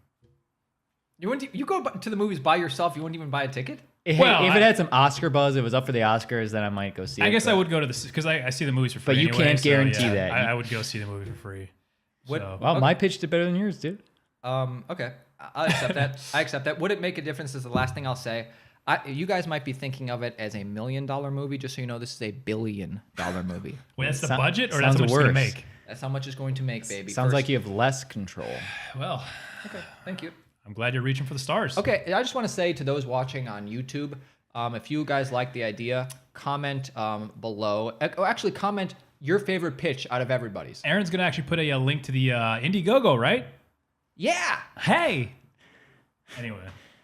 You go to the movies by yourself. You wouldn't even buy a ticket. Hey, Well, if it had some Oscar buzz, it was up for the Oscars, then I might go see it. I guess I but- would go to the because I see the movies for free. But you anyway, can't so, guarantee yeah, that. I would go see the movie for free. What- So, Well, my pitch did better than yours, dude. Okay, I accept that. I accept that. Would it make a difference? Is the last thing I'll say. You guys might be thinking of it as a $1 million movie. Just so you know, this is a $1 billion movie. wait, that's the So- budget, or that's sounds how much it's gonna worse. make? That's how much it's going to make, baby. Sounds like you have less control. Well, Okay, thank you. I'm glad you're reaching for the stars. Okay, I just want to say to those watching on YouTube, if you guys like the idea, comment below. Actually, comment your favorite pitch out of everybody's. Aaron's gonna actually put a link to the Indiegogo, right? Yeah. Hey. Anyway.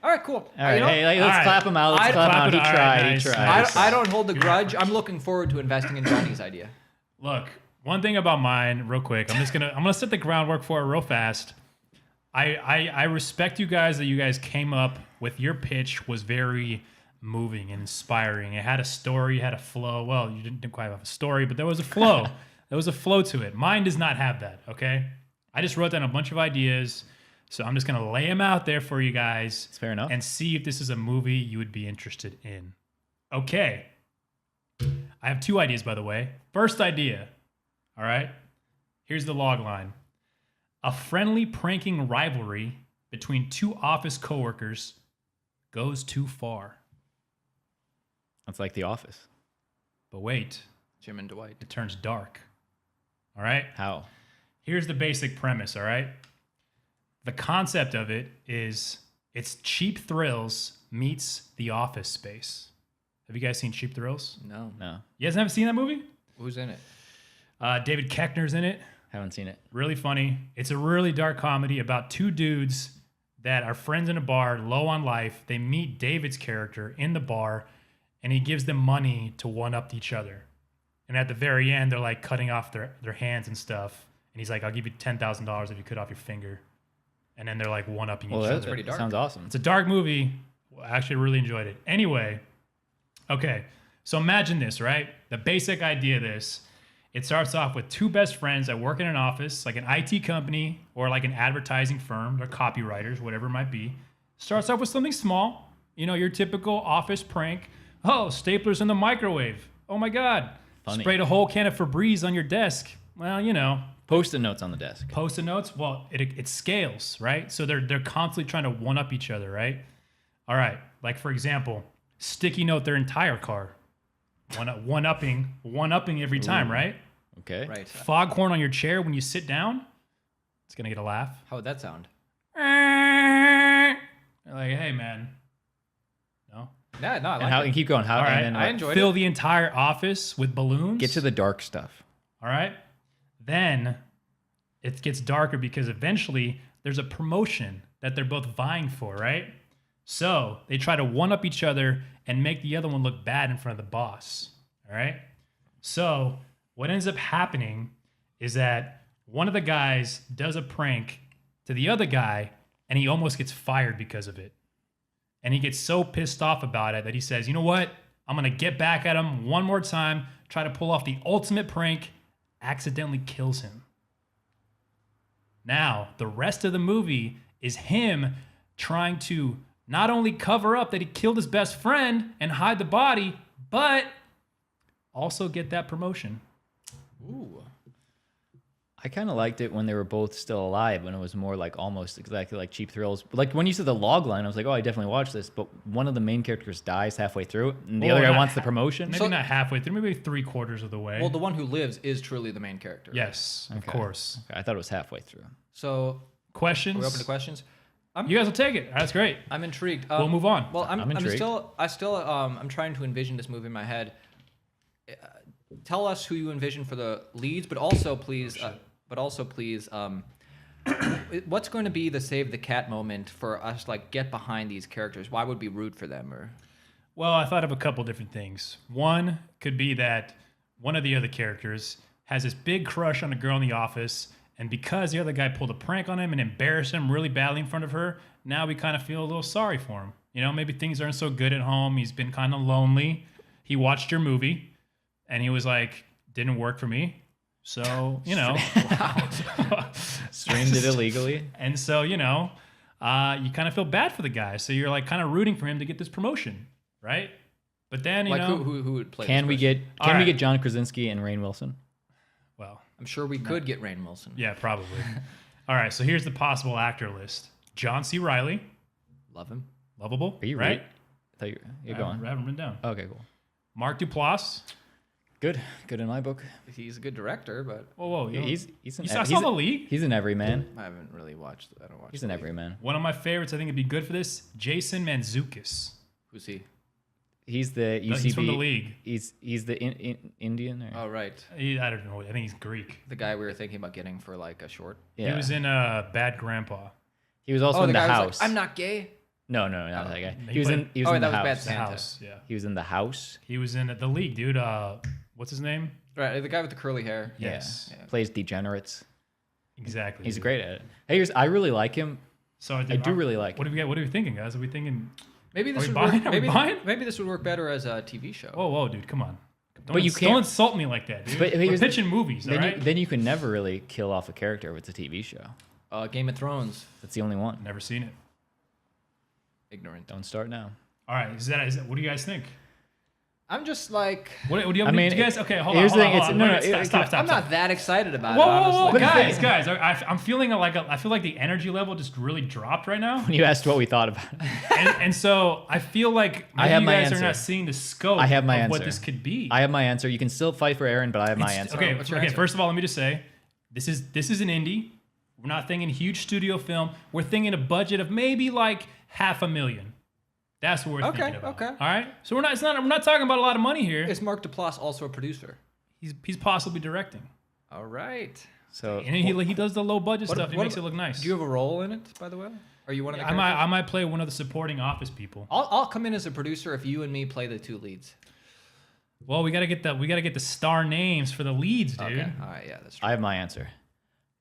All right, cool. All right, You know, hey, let's all right. clap him out. Let's I'd clap him clap out. it. He All right, tried. nice, He tried. nice. I don't hold the grudge. I'm looking forward to investing in Johnny's idea. Look, one thing about mine, real quick. I'm gonna set the groundwork for it real fast. I respect you guys that you guys came up with your pitch was very moving and inspiring. It had a story, had a flow. Well, you didn't quite have a story, but there was a flow. There was a flow to it. Mine does not have that. Okay, I just wrote down a bunch of ideas, so I'm just gonna lay them out there for you guys. It's fair enough. And see if this is a movie you would be interested in. Okay. I have 2 ideas, by the way. First idea. All right. Here's the log line. A friendly pranking rivalry between 2 office coworkers goes too far. That's like The Office. But wait, Jim and Dwight. it turns dark. All right. How? Here's the basic premise. All right. The concept of it is it's Cheap Thrills meets The Office Space. Have you guys seen Cheap Thrills? No. No, You guys haven't seen that movie? Who's in it? David Koechner's in it. haven't seen it. Really funny. It's a really dark comedy about 2 dudes that are friends in a bar, low on life. They meet David's character in the bar, and he gives them money to one-up each other. And at the very end, they're like cutting off their hands and stuff. And he's like, I'll give you $10,000 if you cut off your finger. And then they're like one-upping Well, each that other. pretty dark. sounds awesome. It's a dark movie. I actually really enjoyed it. Anyway, okay. So imagine this, right? The basic idea of this, it starts off with 2 best friends that work in an office, like an IT company or like an advertising firm. They're copywriters, whatever it might be. Starts off with something small. You know, your typical office prank. Oh, staplers in the microwave. Oh my God. Funny. Sprayed a whole can of Febreze on your desk. Well, you know, Post-it notes on the desk. Post-it notes, well, it scales, right? So they're constantly trying to one-up each other, right? All right, like for example, sticky note their entire car. One-upping every time, right? Okay. Right. Foghorn on your chair when you sit down. It's gonna get a laugh. How would that sound? Like, hey man. No? Yeah, no, I And like how? it. And keep going. How? All right, And then I enjoyed Fill it. the entire office with balloons. get to the dark stuff. All right. Then it gets darker because eventually there's a promotion that they're both vying for, right? So they try to one up each other and make the other one look bad in front of the boss. All right. So what ends up happening is that one of the guys does a prank to the other guy and he almost gets fired because of it. And he gets so pissed off about it that he says, you know what? I'm going to get back at him one more time, try to pull off the ultimate prank, accidentally kills him. Now, the rest of the movie is him trying to not only cover up that he killed his best friend and hide the body, but also get that promotion. Ooh. I kind of liked it when they were both still alive, when it was more like almost exactly like Cheap Thrills. Like when you said the log line, I was like, oh, I definitely watched this. But one of the main characters dies halfway through, and the other guy wants the promotion. Maybe not halfway through, maybe 3/4 of the way. Well, the one who lives is truly the main character. Yes, of course. Okay, I thought it was halfway through. So, Questions? are we open to questions? You guys will take it. That's great. I'm intrigued. We'll move on. Well, I'm intrigued. I'm trying to envision this movie in my head. Tell us who you envision for the leads, but also please, what's going to be the save the cat moment for us? Like, get behind these characters. Why would we root for them? Or Well, I thought of a couple different things. One could be that one of the other characters has this big crush on a girl in the office, and because the other guy pulled a prank on him and embarrassed him really badly in front of her, now we kind of feel a little sorry for him. You know, maybe things aren't so good at home. He's been kind of lonely. He watched your movie, and he was like, didn't work for me. So, you know. Streamed it illegally. And so, you know, you kind of feel bad for the guy. So you're like kind of rooting for him to get this promotion, right? But then, you know. who would play Can this we person? get we get John Krasinski and Rainn Wilson? Well, I'm sure we could get Rainn Wilson. yeah, probably. All right, so here's the possible actor list. John C. Reilly, Love him. lovable, Are you right? I thought you're I going. haven't written down. Okay, cool. Mark Duplass. Good in my book. He's a good director, but Whoa, you know, He's you saw The League? He's an everyman. I haven't really watched. I don't watch. He's an everyman. One of my favorites, I think it'd be good for this, Jason Mantzoukas. Who's he? He's the UCB. He's from The League. He's the Indian. Or? Oh, right. I don't know. I think he's Greek. The guy we were thinking about getting for like a short. Yeah. He was in Bad Grandpa. He was also in the the guy was house. like, I'm not gay. No, not that guy. He He was played- in. He was in the that was Bad house. The Santa. House, yeah. He was in the house. He was in The League, dude. What's his name? Right, the guy with the curly hair. Yes. Yeah. Plays degenerates. Exactly. He's dude. great at it. Hey, I really like him. So I do really like What do we got? What are we thinking, guys? Are we thinking? Maybe this Are we would buying? work. Are we buying? Maybe this would work better as a TV show. Whoa, dude, come on. But you don't can't- insult me like that, dude. But We're here's- pitching movies, all Then, right? then you can never really kill off a character if it's a TV show. Game of Thrones. That's the only one. Never seen it. Ignorant. Don't start now. All right, is that what do you guys think? I'm just like, What do you? I mean, do you guys? Okay, hold on. here's Hold the on, thing, hold it's- on. no, Wait, no, stop. I'm not that excited about Whoa, it. whoa, Honestly. guys! I'm feeling I feel like the energy level just really dropped right now, When you asked what we thought about it, and so I feel like I maybe have you my guys are answer. not seeing the scope I have my of what answer. this could be. I have my answer. You can still fight for Aaron, but I have my answer. Okay, What's your okay. answer? First of all, let me just say, this is an indie. We're not thinking huge studio film. We're thinking a budget of maybe like $500,000. That's what we're thinking about. Okay. All right. So we're not talking about a lot of money here. Is Mark Duplass also a producer? He's possibly directing, All right. So and he does the low budget What- stuff. He what- makes it look nice. Do you have a role in it, by the way? Are you one of the I characters? might play one of the supporting office people. I'll come in as a producer if you and me play the two leads. Well, we gotta get the star names for the leads, dude. Okay. All right. Yeah, that's true. I have my answer.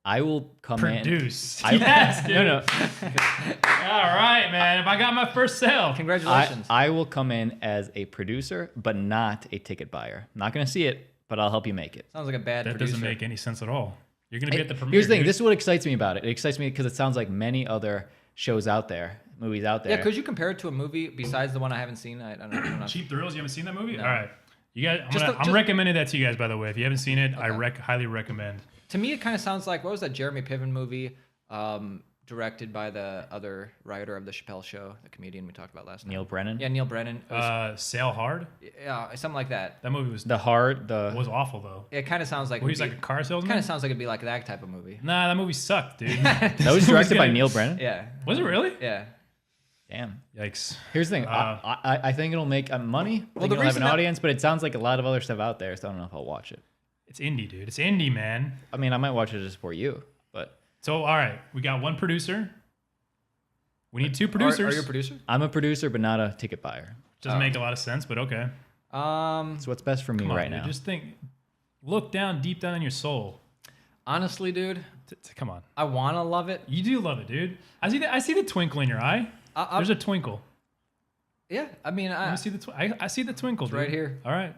I will come Produce. in. Yes, dude. No. All right, man. If I got my first sale. Congratulations. I will come in as a producer, but not a ticket buyer. I'm not going to see it, but I'll help you make it. Sounds like a bad That producer. doesn't make any sense at all. You're gonna be at the premiere. Here's the thing. dude. This is what excites me about it. It excites me because it sounds like many other shows out there, movies out there. Yeah, could you compare it to a movie besides the one I haven't seen? I don't know. Cheap Thrills. You haven't seen that movie? All right. You guys, Just I'm recommending that to you guys. By the way, if you haven't seen it, I highly recommend. To me, it kind of sounds like, what was that Jeremy Piven movie directed by the other writer of The Chappelle Show, the comedian we talked about last night? Neil Brennan. Yeah, Neil Brennan. It was, Sail Hard. yeah, something like that. That movie was The awful though. It kind of sounds like Well, he's like a car salesman. kind of sounds like it'd be like that type of movie. Nah, that movie sucked, dude. that was directed by Neil Brennan. Yeah. Was it really? Yeah. Damn. Yikes. Here's the thing. I think it'll make money. I think the it'll have reason an that- audience, but it sounds like a lot of other stuff out there, so I don't know if I'll watch it. It's indie, dude. It's indie, man. I mean, I might watch it just for you, but So, all right, we got one producer. We need two producers. Are you a producer? I'm a producer, but not a ticket buyer. Doesn't make a lot of sense, but okay. So what's best for me Come on, right dude. now? Just think. Look deep down in your soul. Honestly, dude, Come on. I want to love it. You do love it, dude. I see the twinkle in your eye. There's a twinkle. Yeah, I mean, Let me see the I see the twinkle, dude. right here. All right.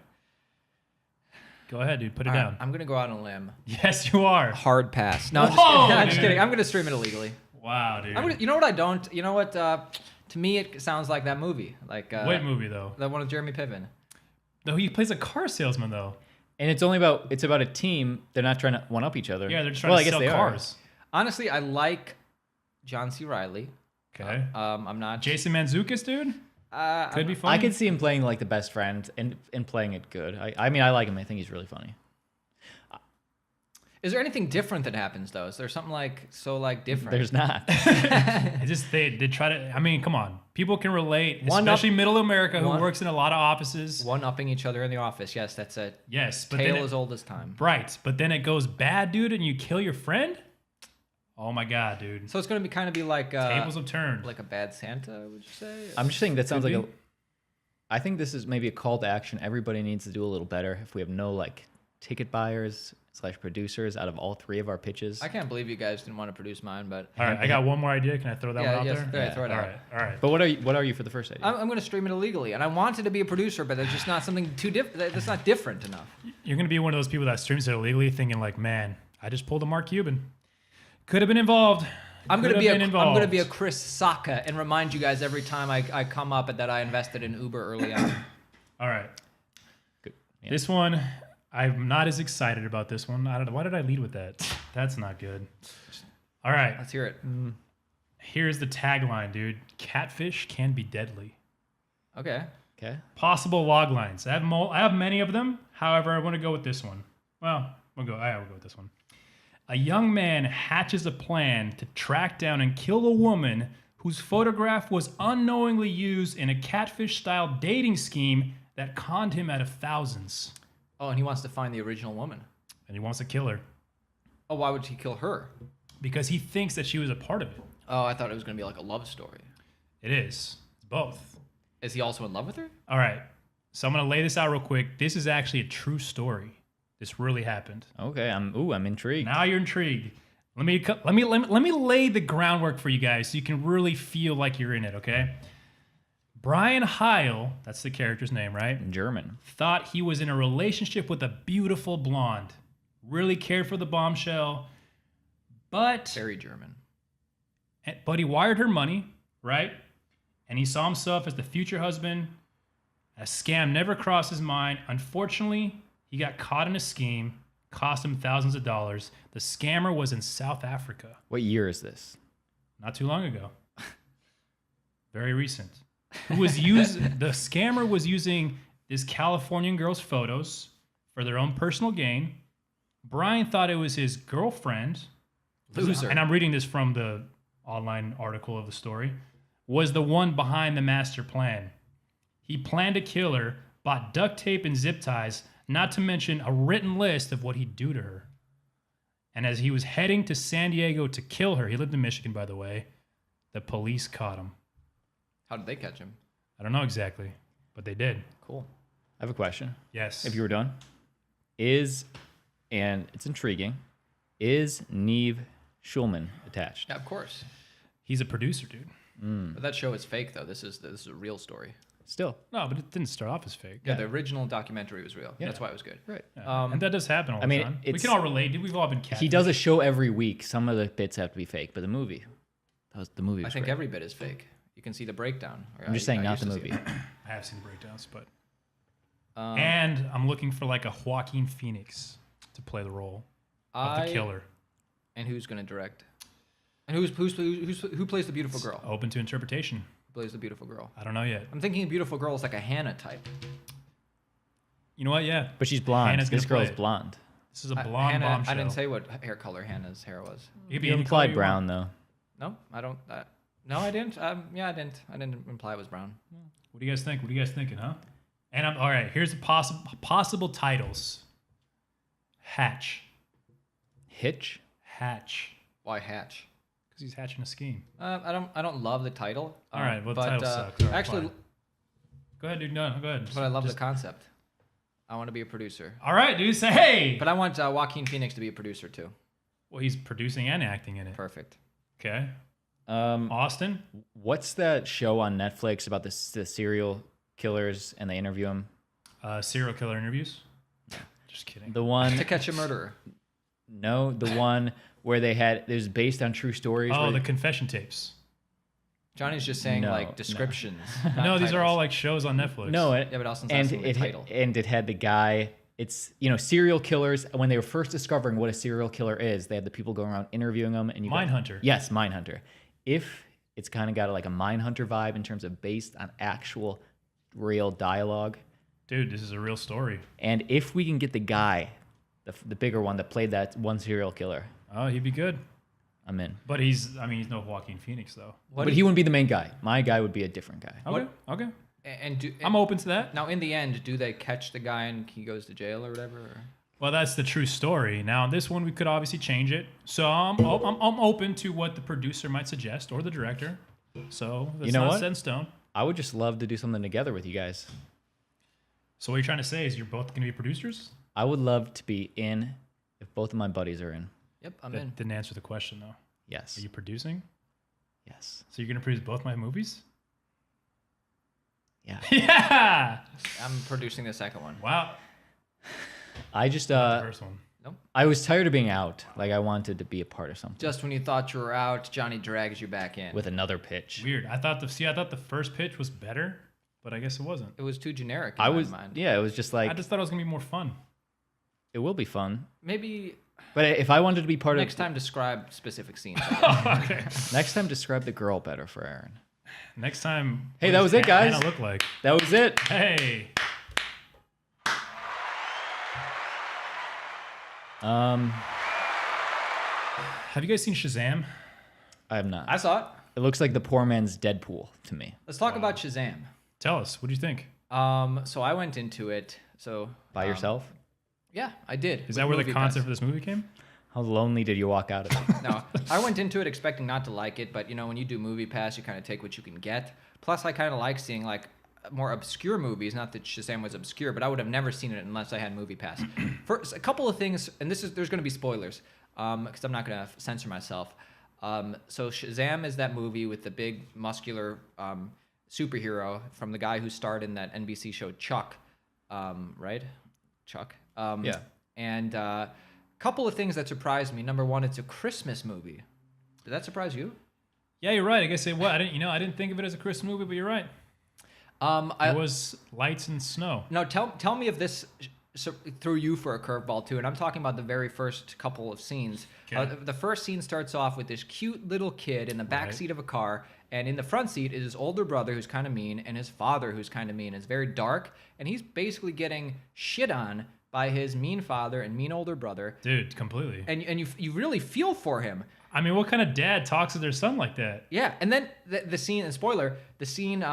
Go ahead, dude. Put it all right, down. I'm gonna go out on a limb. Yes, you are. Hard pass. No, I'm just Whoa, kidding. I'm just dude. kidding. I'm gonna stream it illegally. Wow, dude. You know what I don't? You know what? To me, it sounds like that movie, like What movie though? the one with Jeremy Piven. No, he plays a car salesman though. And it's about a team. They're not trying to one up each other. Yeah, they're just trying to sell cars. Honestly, I like John C. Reilly. Okay. I'm not. Jason Mantzoukas, dude. Could be funny. I could see him playing like the best friend and playing it good. I mean, I like him. I think he's really funny. Is there anything different that happens though? Is there something different? There's not. It's just they try to. I mean, come on. People can relate, especially middle America, who works in a lot of offices. One-upping each other in the office. Yes, that's a but tale as old as time. Right, but then it goes bad, dude, and you kill your friend. Oh my god, dude. So it's going to be like tables have turned. Like a bad Santa, would you say? I'm just saying that sounds like I think this is maybe a call to action. Everybody needs to do a little better. If we have no like ticket buyers / producers out of all 3 of our pitches. I can't believe you guys didn't want to produce mine, but all right, I got one more idea. Can I throw that one out there? Yeah, throw it out. All right. But what are you for the first idea? I'm going to stream it illegally, and I wanted to be a producer, but it's just not something too different. That's not different enough. You're going to be one of those people that streams it illegally, thinking like, man, I just pulled a Mark Cuban. Could have been involved. I'm gonna be a Chris Sacca and remind you guys every time I come up that I invested in Uber early on. All right. Good. Yeah. This one, I'm not as excited about this one. I don't know. Why did I lead with that? That's not good. All right. Let's hear it. Here's the tagline, dude. Catfish can be deadly. Okay. Possible log lines. I have many of them. However, I want to go with this one. Well, we'll go with this one. A young man hatches a plan to track down and kill a woman whose photograph was unknowingly used in a catfish-style dating scheme that conned him out of thousands. Oh, and he wants to find the original woman. And he wants to kill her. Oh, why would he kill her? Because he thinks that she was a part of it. Oh, I thought it was going to be like a love story. It is. It's both. Is he also in love with her? All right. So I'm going to lay this out real quick. This is actually a true story. This really happened. Okay, I'm intrigued. Now you're intrigued. Let me lay the groundwork for you guys so you can really feel like you're in it, okay? Brian Heil, that's the character's name, right? German. Thought he was in a relationship with a beautiful blonde. Really cared for the bombshell, but Very German. But he wired her money, right? And he saw himself as the future husband. A scam never crossed his mind. Unfortunately, he got caught in a scheme, cost him thousands of dollars. The scammer was in South Africa. What year is this? Not too long ago. Very recent. The scammer was using this Californian girl's photos for their own personal gain. Brian thought it was his girlfriend. Loser. And I'm reading this from the online article of the story. Was the one behind the master plan. He planned to kill her, bought duct tape and zip ties, not to mention a written list of what he'd do to her. And as he was heading to San Diego to kill her, he lived in Michigan, by the way, the police caught him. How did they catch him? I don't know exactly, but they did. Cool. I have a question. Yes. If you were done. And it's intriguing, is Neve Schulman attached? Yeah, of course. He's a producer, dude. But that show is fake, though. This is a real story. Still. No, but it didn't start off as fake. Yeah, the original documentary was real. Yeah. That's why it was good. Right. Yeah. And that does happen all the time. We it's- can all relate, dude. We've all been catfished. He does a show every week. Some of the bits have to be fake, but the movie was I think great. every bit is fake. You can see the breakdown. I'm just saying, not the used to see movie. it. I have seen the breakdowns, but... and I'm looking for like a Joaquin Phoenix to play the role of the killer. And who's going to direct? And who plays the beautiful girl? Open to interpretation. Who plays the beautiful girl? I don't know yet. I'm thinking beautiful girl is like a Hannah type. You know what? Yeah. But she's blonde. Hannah's This gonna play girl's it. blonde. This is a blonde Hannah, bombshell. I didn't say what hair color Hannah's hair was. It could be You any implied color you brown, want. though. No, I don't. No, I didn't. Yeah, I didn't. I didn't imply it was brown. What do you guys think? What are you guys thinking, huh? And all right. Here's the possible titles. Hatch. Hitch? Hatch. Why Hatch? Because he's hatching a scheme. I don't love the title. All right. Well, the but, title sucks. All right, actually, fine. Go ahead, dude. No, go ahead. but I love the concept. I want to be a producer. All right, dude. Say hey. But I want Joaquin Phoenix to be a producer too. Well, he's producing and acting in it. Perfect. Okay. Austin. What's that show on Netflix about the serial killers and they interview them? Serial killer interviews. Just kidding. The one... To Catch a Murderer. No, the one where it was based on true stories. Oh, where the confession tapes. Johnny's just saying No, like no. descriptions. No, not these are titles. all like shows on Netflix. No, Yeah, but Austin's and asking the title. and it had the guy it's, serial killers. When they were first discovering what a serial killer is, they had the people going around interviewing them. And Mindhunter. Yes, Mindhunter. If it's kind of got like a Mindhunter vibe in terms of based on actual real dialogue. Dude, this is a real story. And if we can get the guy, the bigger one that played that one serial killer, Oh, he'd be good. I'm in. But he's no Joaquin Phoenix, though. But he wouldn't be the main guy. My guy would be a different guy. Okay, okay. And I'm open to that. now in the end, do they catch the guy and he goes to jail or whatever? Or? Well, that's the true story. Now, this one, we could obviously change it. So I'm open to what the producer might suggest or the director. So that's not set in stone. I would just love to do something together with you guys. So what you're trying to say is you're both going to be producers? I would love to be in if both of my buddies are in. Yep, I'm That in. didn't answer the question, though. Yes. Are you producing? Yes. So you're going to produce both my movies? Yeah. Yeah! I'm producing the second one. Wow. I just The first one. I was tired of being out. Like I wanted to be a part of something. Just when you thought you were out, Johnny drags you back in. With another pitch. Weird. I thought the first pitch was better, but I guess it wasn't. It was too generic in I my was mind. yeah, it was just like I just thought it was going to be more fun. it will be fun. Maybe But if I wanted to be part next of time describe specific scenes. Okay. next time describe the girl better for Aaron. Next time. Hey, what that does was it, guys. Hannah look like? That was it. Hey. Have you guys seen Shazam? I have not. I saw it. It looks like the poor man's Deadpool to me. Let's talk about Shazam. Tell us. What do you think? So I went into it. So By yourself? yeah, I did. Is that where the concept for this movie came? How lonely did you walk out of it? No, I went into it expecting not to like it, but when you do Movie Pass, you kind of take what you can get. Plus, I kind of like seeing like more obscure movies. Not that Shazam was obscure, but I would have never seen it unless I had Movie Pass. First, a couple of things, and there's going to be spoilers, because I'm not going to censor myself. So Shazam is that movie with the big muscular superhero from the guy who starred in that NBC show Chuck, right? Chuck. Yeah. And couple of things that surprised me. Number one, it's a Christmas movie. Did that surprise you? Yeah, you're right. I guess it was. I didn't think of it as a Christmas movie, but you're right. It was lights and snow. No, tell me if this threw you for a curveball too. And I'm talking about the very first couple of scenes. Okay. The first scene starts off with this cute little kid in the back seat of a car, and in the front seat is his older brother who's kind of mean, and his father who's kind of mean. It's very dark, and he's basically getting shit on by his mean father and mean older brother. Dude, completely. And you really feel for him. I mean, what kind of dad talks to their son like that? Yeah, and then the scene, and spoiler, the scene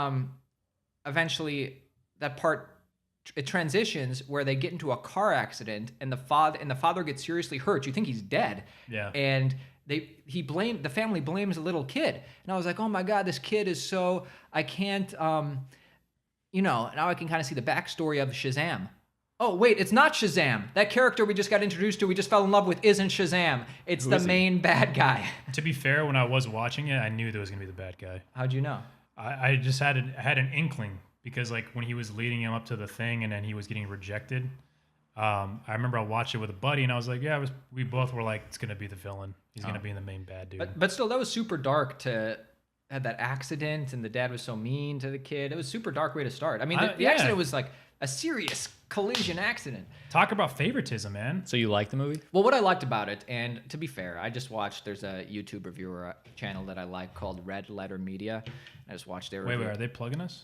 eventually, that part, it transitions where they get into a car accident and the father gets seriously hurt. You think he's dead. Yeah. And the family blames the little kid. And I was like, oh my God, this kid is so, I can't, now I can kind of see the backstory of Shazam. Oh, wait, it's not Shazam. That character we just got introduced to, we just fell in love with, isn't Shazam. It's the main bad guy. To be fair, when I was watching it, I knew there was going to be the bad guy. How'd you know? I just had an inkling because like when he was leading him up to the thing and then he was getting rejected, I remember I watched it with a buddy and I was like, yeah, we both were like, it's going to be the villain. He's going to be the main bad dude. But still, that was super dark to have that accident and the dad was so mean to the kid. It was a super dark way to start. I mean, the accident was like a serious collision accident. Talk about favoritism, man. So you like the movie? Well, what I liked about it, and to be fair, I just watched, there's a YouTube reviewer channel that I like called Red Letter Media. I just watched their review. Wait, are they plugging us?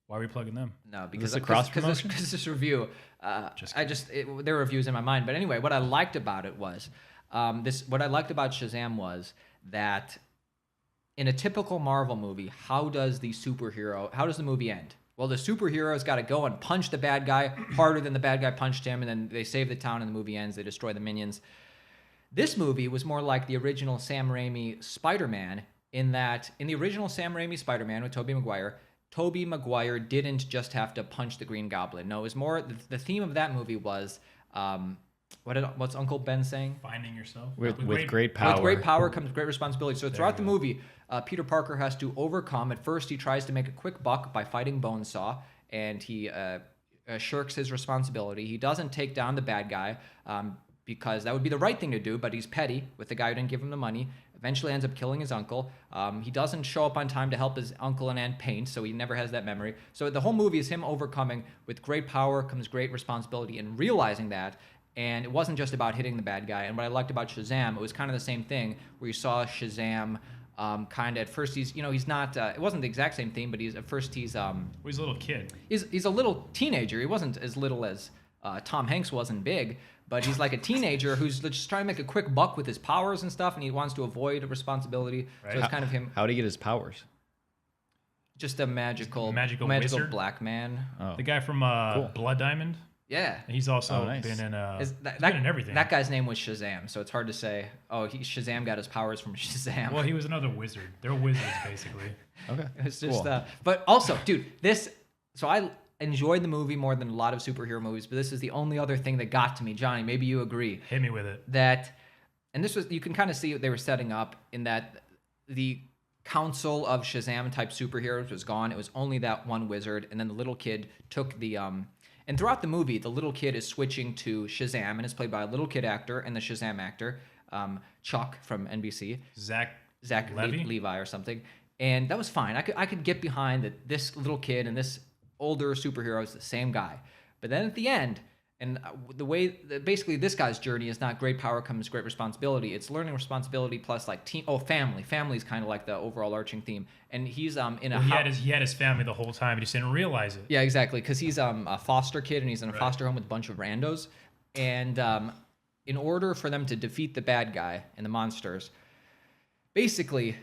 Why are we plugging them? No, because a cross promotion? this review, there were reviews in my mind. But anyway, what I liked about it was, what I liked about Shazam was that in a typical Marvel movie, how does the movie end? Well, the superhero's got to go and punch the bad guy harder than the bad guy punched him, and then they save the town and the movie ends. They destroy the minions. This movie was more like the original Sam Raimi Spider-Man in that in the original Sam Raimi Spider-Man with Tobey Maguire didn't just have to punch the Green Goblin. No, it was more, the theme of that movie was, what's Uncle Ben saying? Finding yourself. With great power. With great power comes great responsibility. So throughout the movie, Peter Parker has to overcome. At first, he tries to make a quick buck by fighting Bonesaw, and he shirks his responsibility. He doesn't take down the bad guy because that would be the right thing to do, but he's petty with the guy who didn't give him the money. eventually ends up killing his uncle. He doesn't show up on time to help his uncle and aunt paint, so he never has that memory. So the whole movie is him overcoming with great power comes great responsibility and realizing that. And it wasn't just about hitting the bad guy. And what I liked about Shazam, it was kind of the same thing where you saw Shazam kind of at first he's not it wasn't the exact same thing, but he's a little kid. He's a little teenager. He wasn't as little as Tom Hanks wasn't big, but he's like a teenager who's just trying to make a quick buck with his powers and stuff, and he wants to avoid a responsibility. Right. So it's kind of him. How did he get his powers? Just a magical wizard? black man. Oh. The guy from Blood Diamond. Yeah. He's also nice. been in been in everything. That guy's name was Shazam, so it's hard to say, Shazam got his powers from Shazam. Well, he was another wizard. They're wizards, basically. Okay. It's just, cool. But also, dude, so I enjoyed the movie more than a lot of superhero movies, but this is the only other thing that got to me. Johnny, maybe you agree. Hit me with it. And this was, you can kind of see what they were setting up in that the council of Shazam type superheroes was gone. It was only that one wizard, and then the little kid took and throughout the movie, the little kid is switching to Shazam, and it's played by a little kid actor and the Shazam actor, Chuck from NBC. Zach Levi or something. And that was fine. I could get behind that this little kid and this older superhero is the same guy. But then at the end, and the way basically this guy's journey is not great power comes great responsibility. It's learning responsibility plus like family. Family is kind of like the overall arching theme. And he's in a house. He had his family the whole time. He just didn't realize it. Yeah, exactly. Because he's a foster kid and he's in a foster home with a bunch of randos. And in order for them to defeat the bad guy and the monsters, basically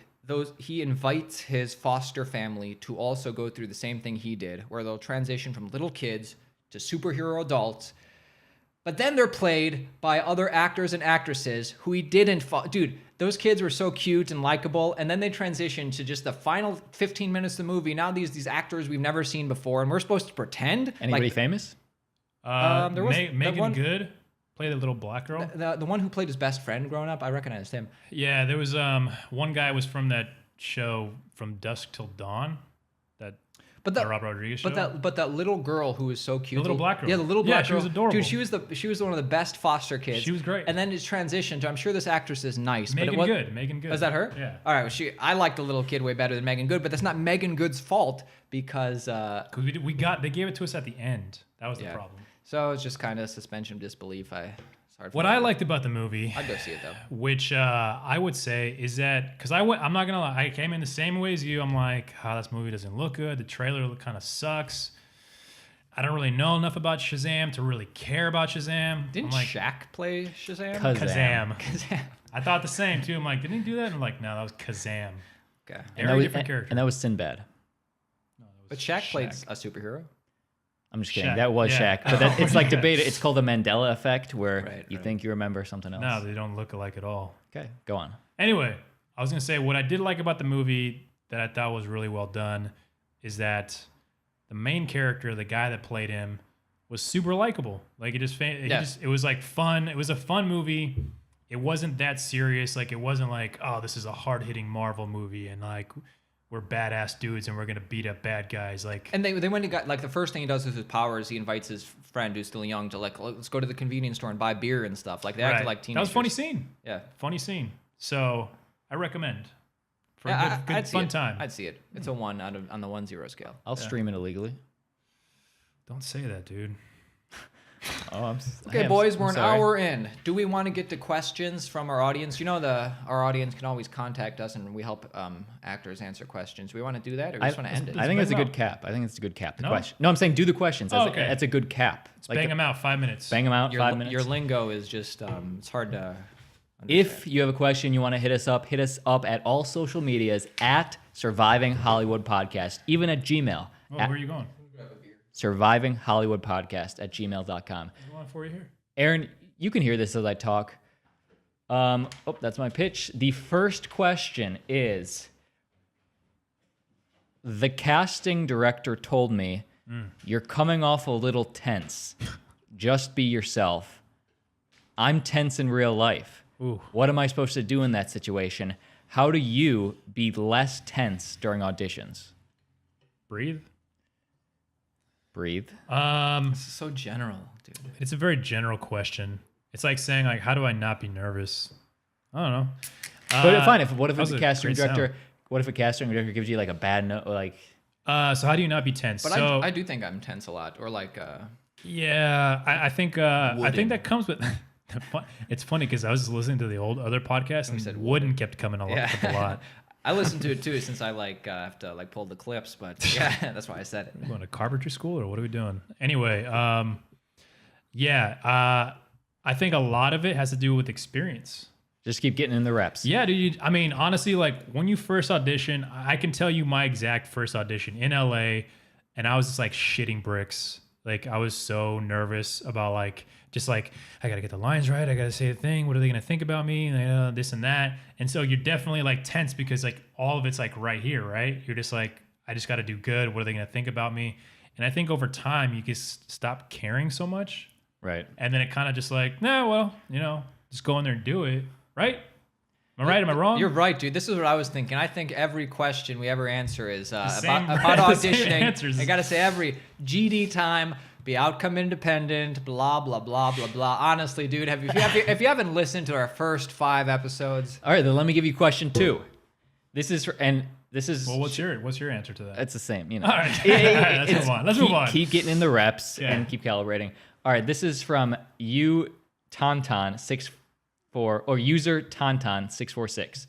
he invites his foster family to also go through the same thing he did, where they'll transition from little kids to superhero adults. But then they're played by other actors and actresses who he didn't... Dude, those kids were so cute and likable, and then they transitioned to just the final 15 minutes of the movie. Now these actors we've never seen before, and we're supposed to pretend... Anybody famous? There was Megan Good played the little black girl. The one who played his best friend growing up, I recognized him. Yeah, there was one guy was from that show From Dusk Till Dawn. That Rob Rodriguez show. But that little girl who was so cute. The little black girl. Yeah, the little black girl. She was adorable. Dude, she was one of the best foster kids. She was great. And then it's transitioned to, I'm sure this actress is nice. Megan Good. Is that her? Yeah. All right. I like the little kid way better than Megan Good, but that's not Megan Good's fault because they gave it to us at the end. That was the problem. So it's just kind of suspension of disbelief. What I liked about the movie, I'd go see it though. Which I would say is that because I'm not gonna lie, I came in the same way as you. I'm like, this movie doesn't look good. The trailer kind of sucks. I don't really know enough about Shazam to really care about Shazam. Didn't Shaq play Shazam? Kazam. I thought the same too. I'm like, didn't he do that? And I'm like, no, that was Kazam. Okay. Very different character. And that was Sinbad. No, but Shaq played a superhero. I'm just kidding. That was Shaq. But it's like debated. It's called the Mandela effect, where you think you remember something else. No, they don't look alike at all. Okay, go on. Anyway, I was going to say what I did like about the movie that I thought was really well done is that the main character, the guy that played him, was super likable. Like it was like fun. It was a fun movie. It wasn't that serious. Like it wasn't like, this is a hard-hitting Marvel movie and like we're badass dudes and we're gonna beat up bad guys. Like, and they went and got like the first thing he does with his powers, he invites his friend who's still young to like, let's go to the convenience store and buy beer and stuff. Like they acted like teenagers. That was a funny scene. Yeah, funny scene. So I recommend for a good fun time. I'd see it. It's a 1 on the 1-0 scale. I'll stream it illegally. Don't say that, dude. Okay, boys, we're an hour in. Do we want to get to questions from our audience? You know, our audience can always contact us, and we help actors answer questions. Do we want to do that, or do we just want to end it? I think it's a good cap. The question. No, I'm saying do the questions. Okay. That's a good cap. Let's bang them out. 5 minutes. Bang them out. 5 minutes. Your lingo is just it's hard to understand. If you have a question you want to hit us up at all social medias at Surviving Hollywood Podcast, even at Gmail. Where are you going? Surviving Hollywood Podcast at gmail.com. There's one for you here. Aaron, you can hear this as I talk. That's my pitch. The first question is, the casting director told me, you're coming off a little tense. Just be yourself. I'm tense in real life. Ooh. What am I supposed to do in that situation? How do you be less tense during auditions? Breathe. This is so general, dude. It's a very general question. It's like saying, like, how do I not be nervous? I don't know. But fine. What if that was a a casting great director? sound. What if a casting director gives you like a bad note? Like, So how do you not be tense? But so I do think I'm tense a lot, or like yeah, I think Wooden. that comes with. It's funny because I was just listening to the old other podcast and said wooden kept coming up a lot. I listen to it too since I have to pull the clips, but yeah, that's why I said it. We're going to carpentry school or what are we doing? Anyway, I think a lot of it has to do with experience. just keep getting in the reps. Yeah, dude. I mean, honestly, like when you first audition, I can tell you my exact first audition in LA, and I was just like shitting bricks. Like I was so nervous about like I gotta get the lines right. I gotta say the thing. What are they gonna think about me? This and that. And so you're definitely like tense because like all of it's like right here, right? You're just like, I just gotta do good. What are they gonna think about me? And I think over time you can stop caring so much, Right. and then it kind of just like, well, just go in there and do it, right? Am I right? Am I wrong? You're right, dude. This is what I was thinking. I think every question we ever answer is about same auditioning. answers. I gotta say every GD time, be outcome independent, blah blah blah blah blah. Honestly, dude, if you haven't listened to our first 5 episodes, All right, then let me give you question 2. This is Well, what's your answer to that? it's the same, All right. Let's move on. Let's move on. Keep getting in the reps Yeah. and keep calibrating. All right, this is from you Tauntaun64 or user Tauntaun646.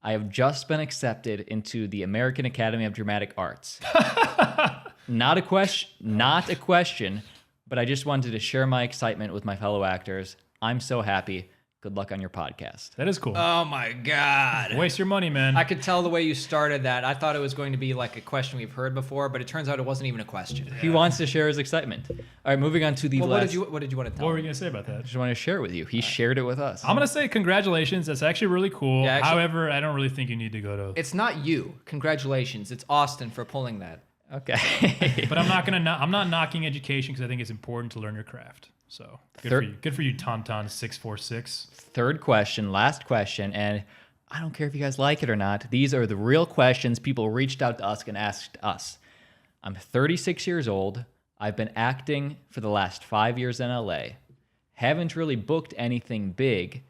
I have just been accepted into the American Academy of Dramatic Arts. Not a question, but I just wanted to share my excitement with my fellow actors. I'm so happy. Good luck on your podcast. That is cool. oh my god. Waste your money, man. I could tell the way you started that. I thought it was going to be like a question we've heard before, but it turns out it wasn't even a question. He wants to share his excitement. All right, moving on to the Well, last. what did you want to tell What were me? you gonna say about that? I just want to share it with you. He shared it with us. I'm gonna say congratulations. That's actually really cool. Yeah, actually- However, I don't really think you need to go to. It's not you. Congratulations. It's Austin for pulling that. Okay. But I'm not knocking education because I think it's important to learn your craft. So good for you. Good for you, Tauntaun646. Third question, last question, and I don't care if you guys like it or not. These are the real questions people reached out to us and asked us. I'm 36 years old. I've been acting for the last 5 years in LA. Haven't really booked anything big,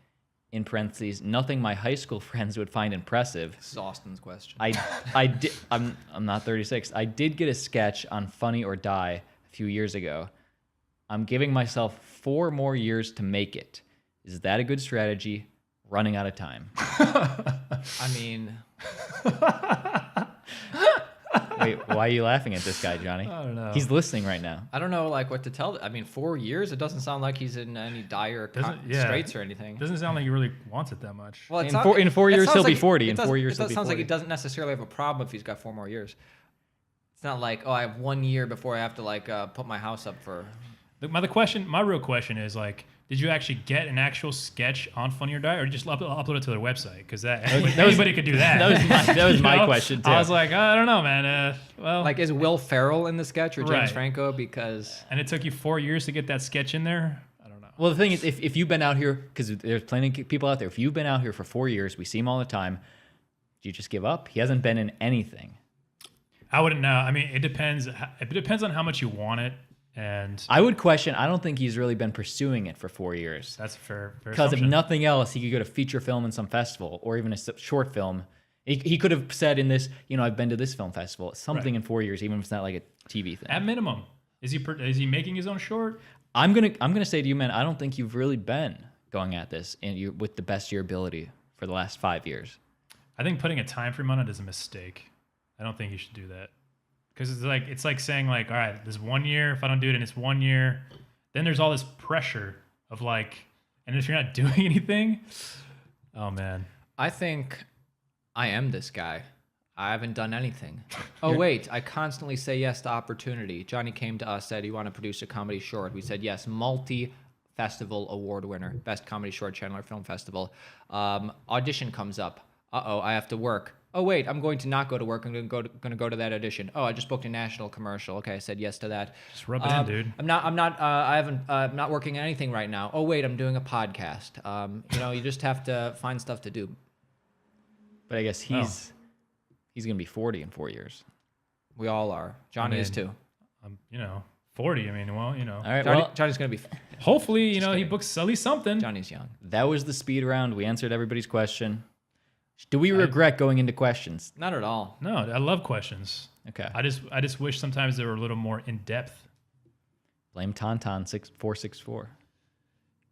in parentheses, nothing my high school friends would find impressive. This is Austin's question. I'm not 36. I did get a sketch on Funny or Die a few years ago. I'm giving myself 4 more years to make it. Is that a good strategy? Running out of time. I mean, Wait, why are you laughing at this guy, Johnny? I don't know. He's listening right now. I don't know like what to tell. I mean, 4 years. It doesn't sound like he's in any dire straits or anything. Doesn't sound like he really wants it that much. Well, In 4 years, he'll be 40. In It 4 years, he'll be sounds like 40. he doesn't necessarily have a problem if he's got 4 more years. It's not like, oh, I have 1 year before I have to put my house up for. My real question is like, did you actually get an actual sketch on Funny or Die, or just upload it to their website? Because anybody could do that. That was my You know? question, too. I was like, I don't know, man. Well, Like, is Will Ferrell in the sketch or James Right. Franco? Because and it took you 4 years to get that sketch in there. I don't know. Well, the thing is, if you've been out here, because there's plenty of people out there, if you've been out here for 4 years, we see him all the time, do you just give up? He hasn't been in anything. I wouldn't know. I mean, it depends. It depends on how much you want it, and I would question, I don't think he's really been pursuing it for 4 years. that's a fair Because if assumption. nothing else, he could go to feature film in some festival or even a short film. He could have said in this, I've been to this film festival, something Right. in 4 years, even if it's not like a TV thing. At minimum, is he making his own short? I'm gonna say to you, man, I don't think you've really been going at this with the best of your ability for the last 5 years. I think putting a time frame on it is a mistake. I don't think you should do that. Because it's like saying like, all right, this 1 year, if I don't do it in this 1 year, then there's all this pressure of like, and if you're not doing anything, oh man. I think I am this guy. I haven't done anything. Oh, wait. I constantly say yes to opportunity. Johnny came to us, said he wanted to produce a comedy short. We said yes. Multi-festival award winner. Best comedy short, Chandler Film Festival. Audition comes up. Uh-oh, I have to work. Oh, wait, I'm going to not go to work. I'm going to go to that audition. Oh, I just booked a national commercial. Okay, I said yes to that. Just rub it in, dude. I'm not working on anything right now. Oh, wait, I'm doing a podcast. You just have to find stuff to do. But I guess he's gonna be 40 in 4 years. We all are. Johnny is too. I'm 40. I mean, well, All right, well, Johnny's going to be. hopefully, he books at least something. Johnny's young. that was the speed round. We answered everybody's question. Do we regret going into questions? Not at all. No, I love questions. Okay. I just wish sometimes they were a little more in depth. Blame Tauntaun 6464.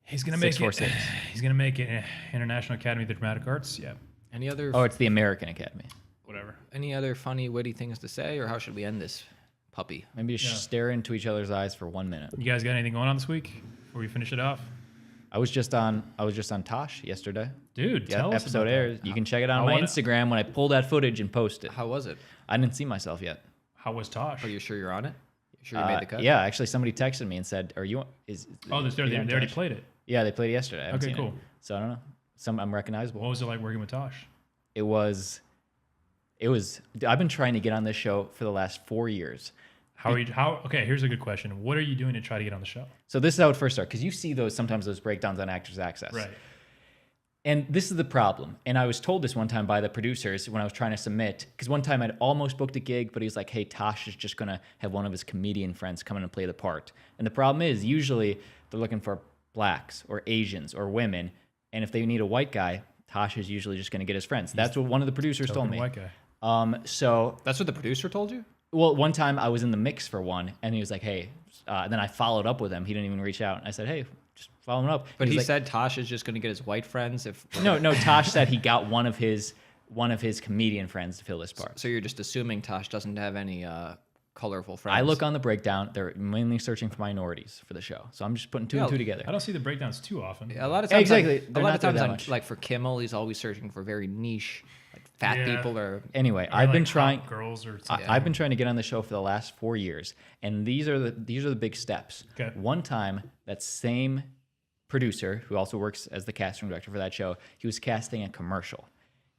He's gonna make it. 646. He's gonna make it. International Academy of the Dramatic Arts. Yeah, Any other Oh, it's the American Academy. whatever. any other funny, witty things to say, or how should we end this puppy? Maybe just stare into each other's eyes for 1 minute. You guys got anything going on this week before we finish it off? I was just on Tosh yesterday. Dude, Yeah, tell us episode about airs. You can check it out I on my wanna- Instagram when I pull that footage and post it. How was it? I didn't see myself yet. How was Tosh? Are you sure you're on it? You sure you made the cut? Yeah, actually, somebody texted me and said, "Are you?" Oh, they already played it. Yeah, they played it yesterday. I haven't Okay, seen it. cool. So I don't know. I'm recognizable. What was it like working with Tosh? It was. I've been trying to get on this show for the last 4 years. Okay, here's a good question. What are you doing to try to get on the show? So this is how it first started, because you see sometimes those breakdowns on Actors Access. Right. And this is the problem. And I was told this one time by the producers when I was trying to submit, because one time I'd almost booked a gig, but he was like, hey, Tosh is just going to have one of his comedian friends come in and play the part. And the problem is usually they're looking for blacks or Asians or women. And if they need a white guy, Tosh is usually just going to get his friends. That's what one of the producers told me. White guy. So, That's what the producer told you? well, one time I was in the mix for one, and he was like, hey, then I followed up with him. He didn't even reach out. I said, hey, just follow him up. But He's he like, said Tosh is just going to get his white friends if. no, Tosh said he got one of his comedian friends to fill this part. So you're just assuming Tosh doesn't have any colorful friends. I look on the breakdown; they're mainly searching for minorities for the show. So I'm just putting two and two together. I don't see the breakdowns too often. A lot of times, Exactly. A They're lot not of there times, that much. like for Kimmel, he's always searching for very niche, like fat Yeah. people or. Anyway, Or I've been like trying. hot girls or I've been trying to get on the show for the last 4 years, and these are the big steps. Okay. One time, that same producer who also works as the casting director for that show, he was casting a commercial.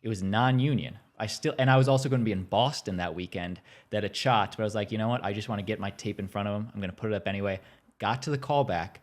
It was non-union. I was also going to be in Boston that weekend. That it shot, but I was like, you know what? I just want to get my tape in front of him. I'm going to put it up anyway. Got to the callback.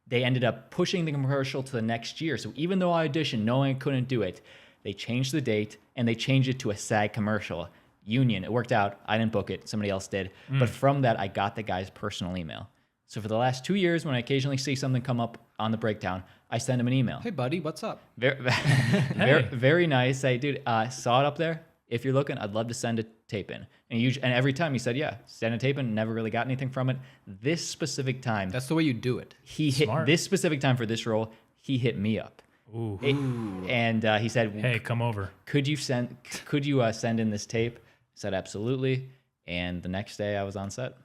They ended up pushing the commercial to the next year. So even though I auditioned knowing I couldn't do it, they changed the date and they changed it to a SAG commercial. Union. It worked out. I didn't book it. Somebody else did. But from that, I got the guy's personal email. So for the last 2 years, when I occasionally see something come up on the breakdown, I send him an email. Hey, buddy, what's up? Very nice. Hey, dude, saw it up there. If you're looking, I'd love to send a tape in. And every time he said, yeah, send a tape in. Never really got anything from it. This specific time, That's the way you do it. he hit Smart. this specific time for this role. He hit me up, Ooh. and he said, Hey, come over. could you send in this tape? I said absolutely. And the next day, I was on set.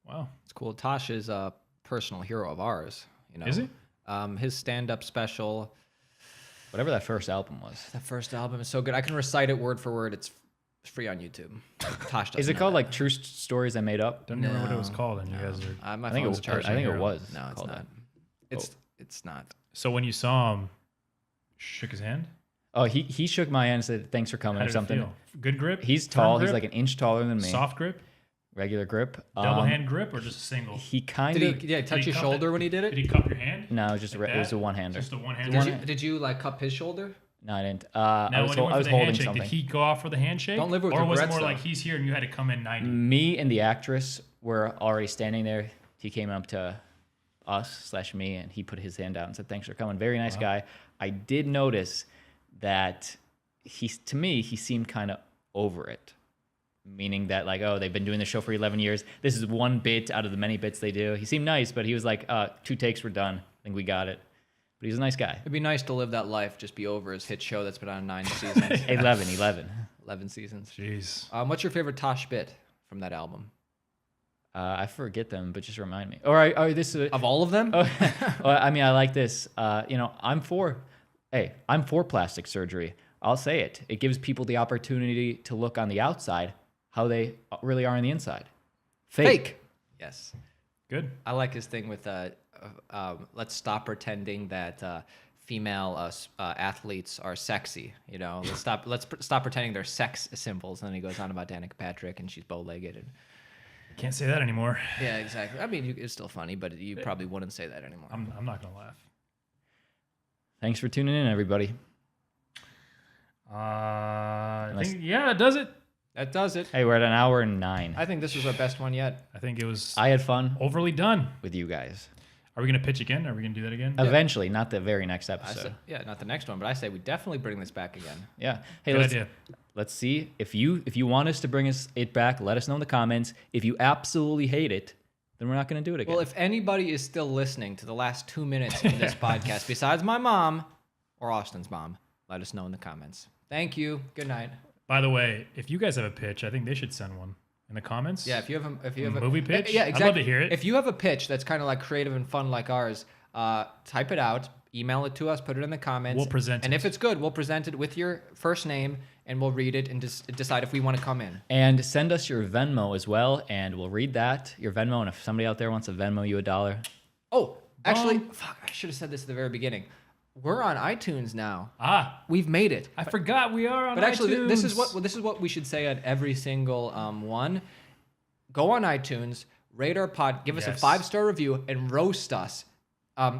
Wow. It's cool. Tosh is a personal hero of ours. You know, Is he? His stand-up special, Whatever that first album was. the first album is so good. I can recite it word for word. It's free on YouTube. Tosh doesn't Is it know called that. like True Stories I Made Up? Don't remember what it was called, and you guys are. My I think phone it was was. charging. I think it hero. was. No, it's called not. that. It's not. So when you saw him, shook his hand. Oh, he shook my hand and said, "Thanks for coming" How or did it something. feel? Good grip. He's Firm tall. He's grip? like an inch taller than me. Soft grip, Regular grip. double hand grip, or just a single. He kind Did of. he touch he your cup shoulder it? when he did Did it? he cup your hand? No, it was just Like it was that? a one-hander. Just a one-hander. Did you like cup his shoulder? No, I didn't. Now, I was, when you went I for was the holding handshake, something. did he go off for the handshake? Don't live with or was it regrets, more though. like he's here and you had to come in 90? Me and the actress were already standing there. He came up to us/me, and he put his hand out and said, "Thanks for coming." Very nice guy. I did notice that to me, he seemed kind of over it. Meaning that, like, oh, they've been doing the show for 11 years. This is one bit out of the many bits they do. He seemed nice, but he was like, 2 takes were done. I think we got it. But he's a nice guy. It'd be nice to live that life, just be over his hit show that's been on 9 seasons, 11 seasons. Jeez. What's your favorite Tosh bit from that album? I forget them, but just remind me. Or this is... Of all of them? Well, I mean, I like this. I'm for plastic surgery. I'll say it. It gives people the opportunity to look on the outside how they really are on the inside. Fake. Yes. Good. I like his thing with let's stop pretending that female athletes are sexy. You know, let's stop pretending they're sex symbols. And then he goes on about Danica Patrick and she's bow-legged. And Can't say that anymore. yeah, exactly. I mean, it's still funny, but you probably wouldn't say that anymore. I'm not going to laugh. Thanks for tuning in, everybody. I think, yeah, that does it. That does it. Hey, we're at an hour and 9. I think this was our best one yet. I think it was I had fun overly done. with you guys. Are we gonna pitch again? Are we gonna do that again? Eventually, not the very next I episode. say, yeah, not the next one, but I say we definitely bring this back again. Yeah. Hey, Good idea. let's see if you want us to bring it back. Let us know in the comments. If you absolutely hate it, then we're not going to do it again. Well, if anybody is still listening to the last 2 minutes of this podcast, besides my mom or Austin's mom, let us know in the comments. Thank you. Good night. By the way, if you guys have a pitch, I think they should send one in the comments. Yeah, if you have a movie pitch, yeah, exactly. I'd love to hear it. If you have a pitch that's kind of like creative and fun like ours, type it out, email it to us, put it in the comments. We'll present and it. if it's good, we'll present it with your first name, and we'll read it and just decide if we want to come in. And send us your Venmo as well, and we'll read that, your Venmo. And if somebody out there wants to Venmo you $1, Oh, actually, fuck, I should have said this at the very beginning. We're on iTunes now. We've made it. I forgot we are on But actually, iTunes. this is what we should say at every single one. Go on iTunes, rate our pod, give us a 5-star review, and roast us.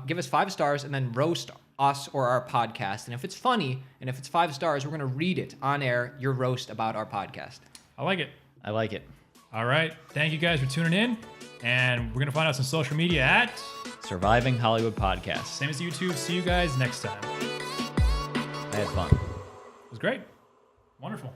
Give us 5 stars and then roast us or our podcast. And if it's funny and if it's 5 stars, we're gonna read it on air. Your roast about our podcast. I like it. I like it. All right. Thank you guys for tuning in. And we're going to find out some social media at Surviving Hollywood Podcast. same as YouTube. See you guys next time. I had fun. It was great. Wonderful.